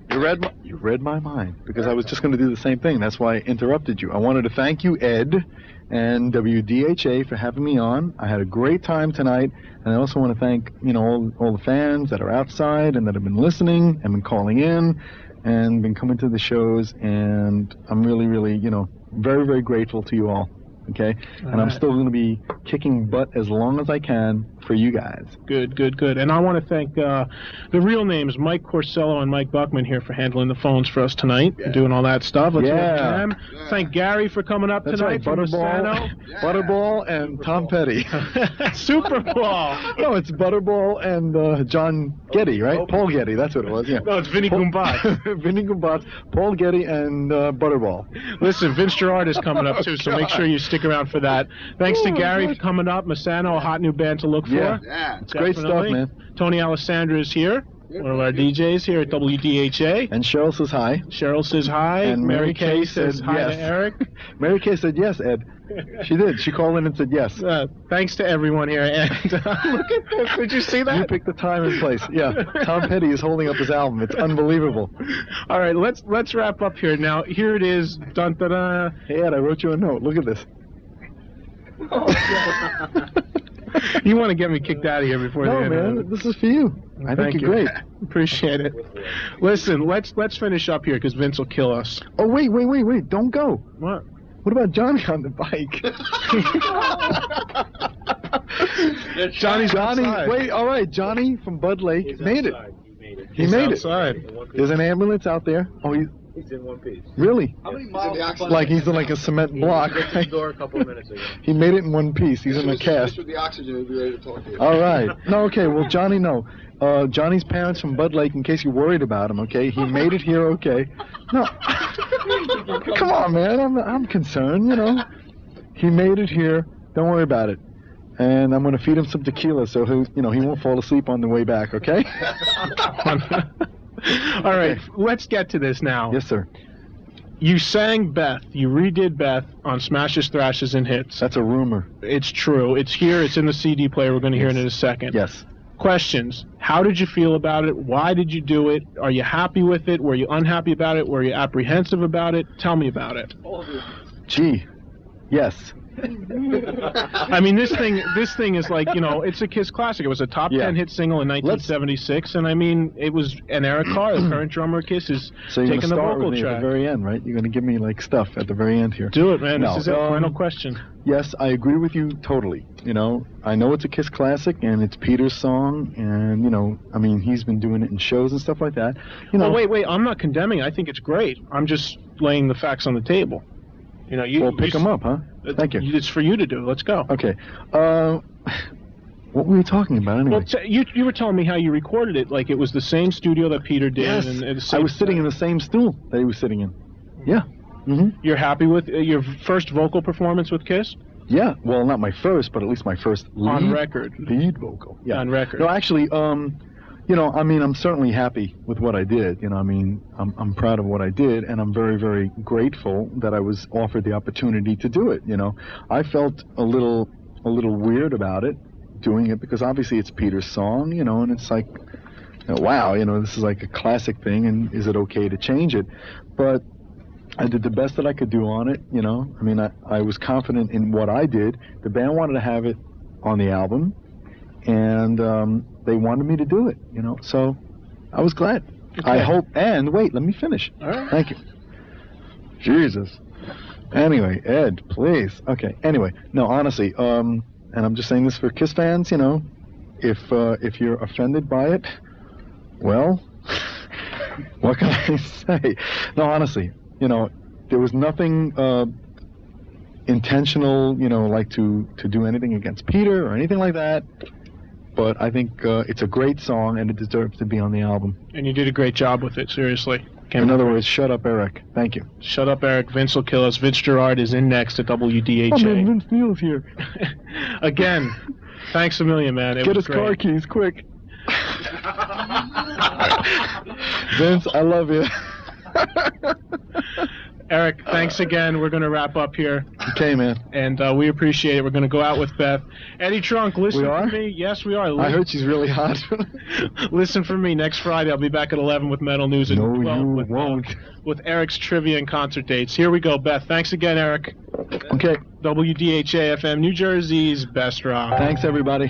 You read my mind because I was just going to do the same thing. That's why I interrupted you. I wanted to thank you, Ed, and WDHA for having me on. I had a great time tonight, and I also want to thank, you know, all the fans that are outside and that have been listening and been calling in and been coming to the shows, and I'm really, really, you know, very, very grateful to you all. Okay? And I'm still going to be kicking butt as long as I can for you guys. Good, good, good. And I want to thank the real names, Mike Corsello and Mike Buckman here for handling the phones for us tonight and doing all that stuff. Let's hear it from them. Thank Gary for coming up tonight. Right, Butterball and Tom Petty. Superball. No, it's Butterball and John Getty, right? Paul Getty, that's what it was, yeah. No, it's Vinny Gumbat. Vinny Gumbat, Paul Getty, and Butterball. Listen, Vince Gerard is coming up too, so make sure you stick around for that. Thanks to Gary for coming up. Masano, a hot new band to look for. Yeah, it's great stuff, man. Tony Alessandra is here, one of our DJs here at WDHA. And Cheryl says hi. Cheryl says hi. And Mary Kay says hi to Eric. Mary Kay said yes, Ed. She did. She called in and said yes. Thanks to everyone here. And look at this. Did you see that? You picked the time and place. Yeah. Tom Petty is holding up his album. It's unbelievable. All right, let's wrap up here. Now, here it is. Dun, da, da. Hey, Ed, I wrote you a note. Look at this. You want to get me kicked out of here before the end? No, man. This is for you. I think you're great. Appreciate it. Listen, let's finish up here because Vince will kill us. Oh, wait. Don't go. What? What about Johnny on the bike? Johnny, wait, all right, Johnny from Bud Lake made it. He made it. There's an ambulance out there. Oh, he's in one piece. Really? How many miles? Like he's in like a cement block. He got to the door a couple of minutes ago. He made it in one piece. He's in a cast. With the oxygen, we'll be ready to talk to you. All right. No, okay. Well, Johnny, no. Johnny's parents from Bud Lake, in case you're worried about him, okay? He made it here, okay? No. Come on, man. I'm concerned, you know. He made it here. Don't worry about it. And I'm going to feed him some tequila so he won't fall asleep on the way back, okay? All right. Let's get to this now. Yes, sir. You sang Beth. You redid Beth on Smashes, Thrashes, and Hits. That's a rumor. It's true. It's here. It's in the CD player. We're going to hear it in a second. Yes. Questions. How did you feel about it? Why did you do it? Are you happy with it? Were you unhappy about it? Were you apprehensive about it? Tell me about it. Gee. Yes. I mean, this thing is like, it's a Kiss classic. It was a top 10 hit single in 1976, and I mean, it was an Eric Carr, the current drummer of Kiss, is taking the vocal track. At the very end, right? You're going to give me like stuff at the very end here. Do it, man. This is a final question. Yes, I agree with you totally. I know it's a Kiss classic, and it's Peter's song, and I mean, he's been doing it in shows and stuff like that. Oh, wait. I'm not condemning. I think it's great. I'm just laying the facts on the table. Well, pick them up, huh? Thank you. It's for you to do. Let's go. Okay. What were you talking about anyway? Well, you were telling me how you recorded it, like it was the same studio that Peter did. Yes. And I was sitting in the same stool that he was sitting in. Yeah. Mm-hmm. You're happy with your first vocal performance with Kiss? Yeah. Well, not my first, but at least my first lead vocal. Yeah. On record. No, actually, I mean, I'm certainly happy with what I did. I mean, I'm proud of what I did, and I'm very, very grateful that I was offered the opportunity to do it. I felt a little weird about it, doing it, because obviously it's Peter's song, and it's like, wow, this is like a classic thing, and is it okay to change it? But I did the best that I could do on it. I mean, I was confident in what I did. The band wanted to have it on the album, and they wanted me to do it, so I was glad. Okay. I hope, and wait, let me finish. All right. Thank you. Jesus. Anyway, Ed, please. Okay, anyway, no, honestly, and I'm just saying this for Kiss fans, if you're offended by it, well, what can I say? No, honestly, there was nothing intentional, like to do anything against Peter or anything like that. But I think it's a great song, and it deserves to be on the album. And you did a great job with it, seriously. In other words, shut up, Eric. Thank you. Shut up, Eric. Vince will kill us. Vince Gerard is in next at WDHA. Oh, man, Vince Neil's here. Again, thanks a million, man. Get his car keys, quick. Vince, I love you. Eric, thanks again. We're going to wrap up here. Okay, man. And we appreciate it. We're going to go out with Beth. Eddie Trunk, listen for me. Yes, we are. I heard she's really hot. Listen for me. Next Friday, I'll be back at 11 with Metal News. No, you won't. With Eric's trivia and concert dates. Here we go, Beth. Thanks again, Eric. Okay. WDHA FM, New Jersey's best rock. Thanks, everybody.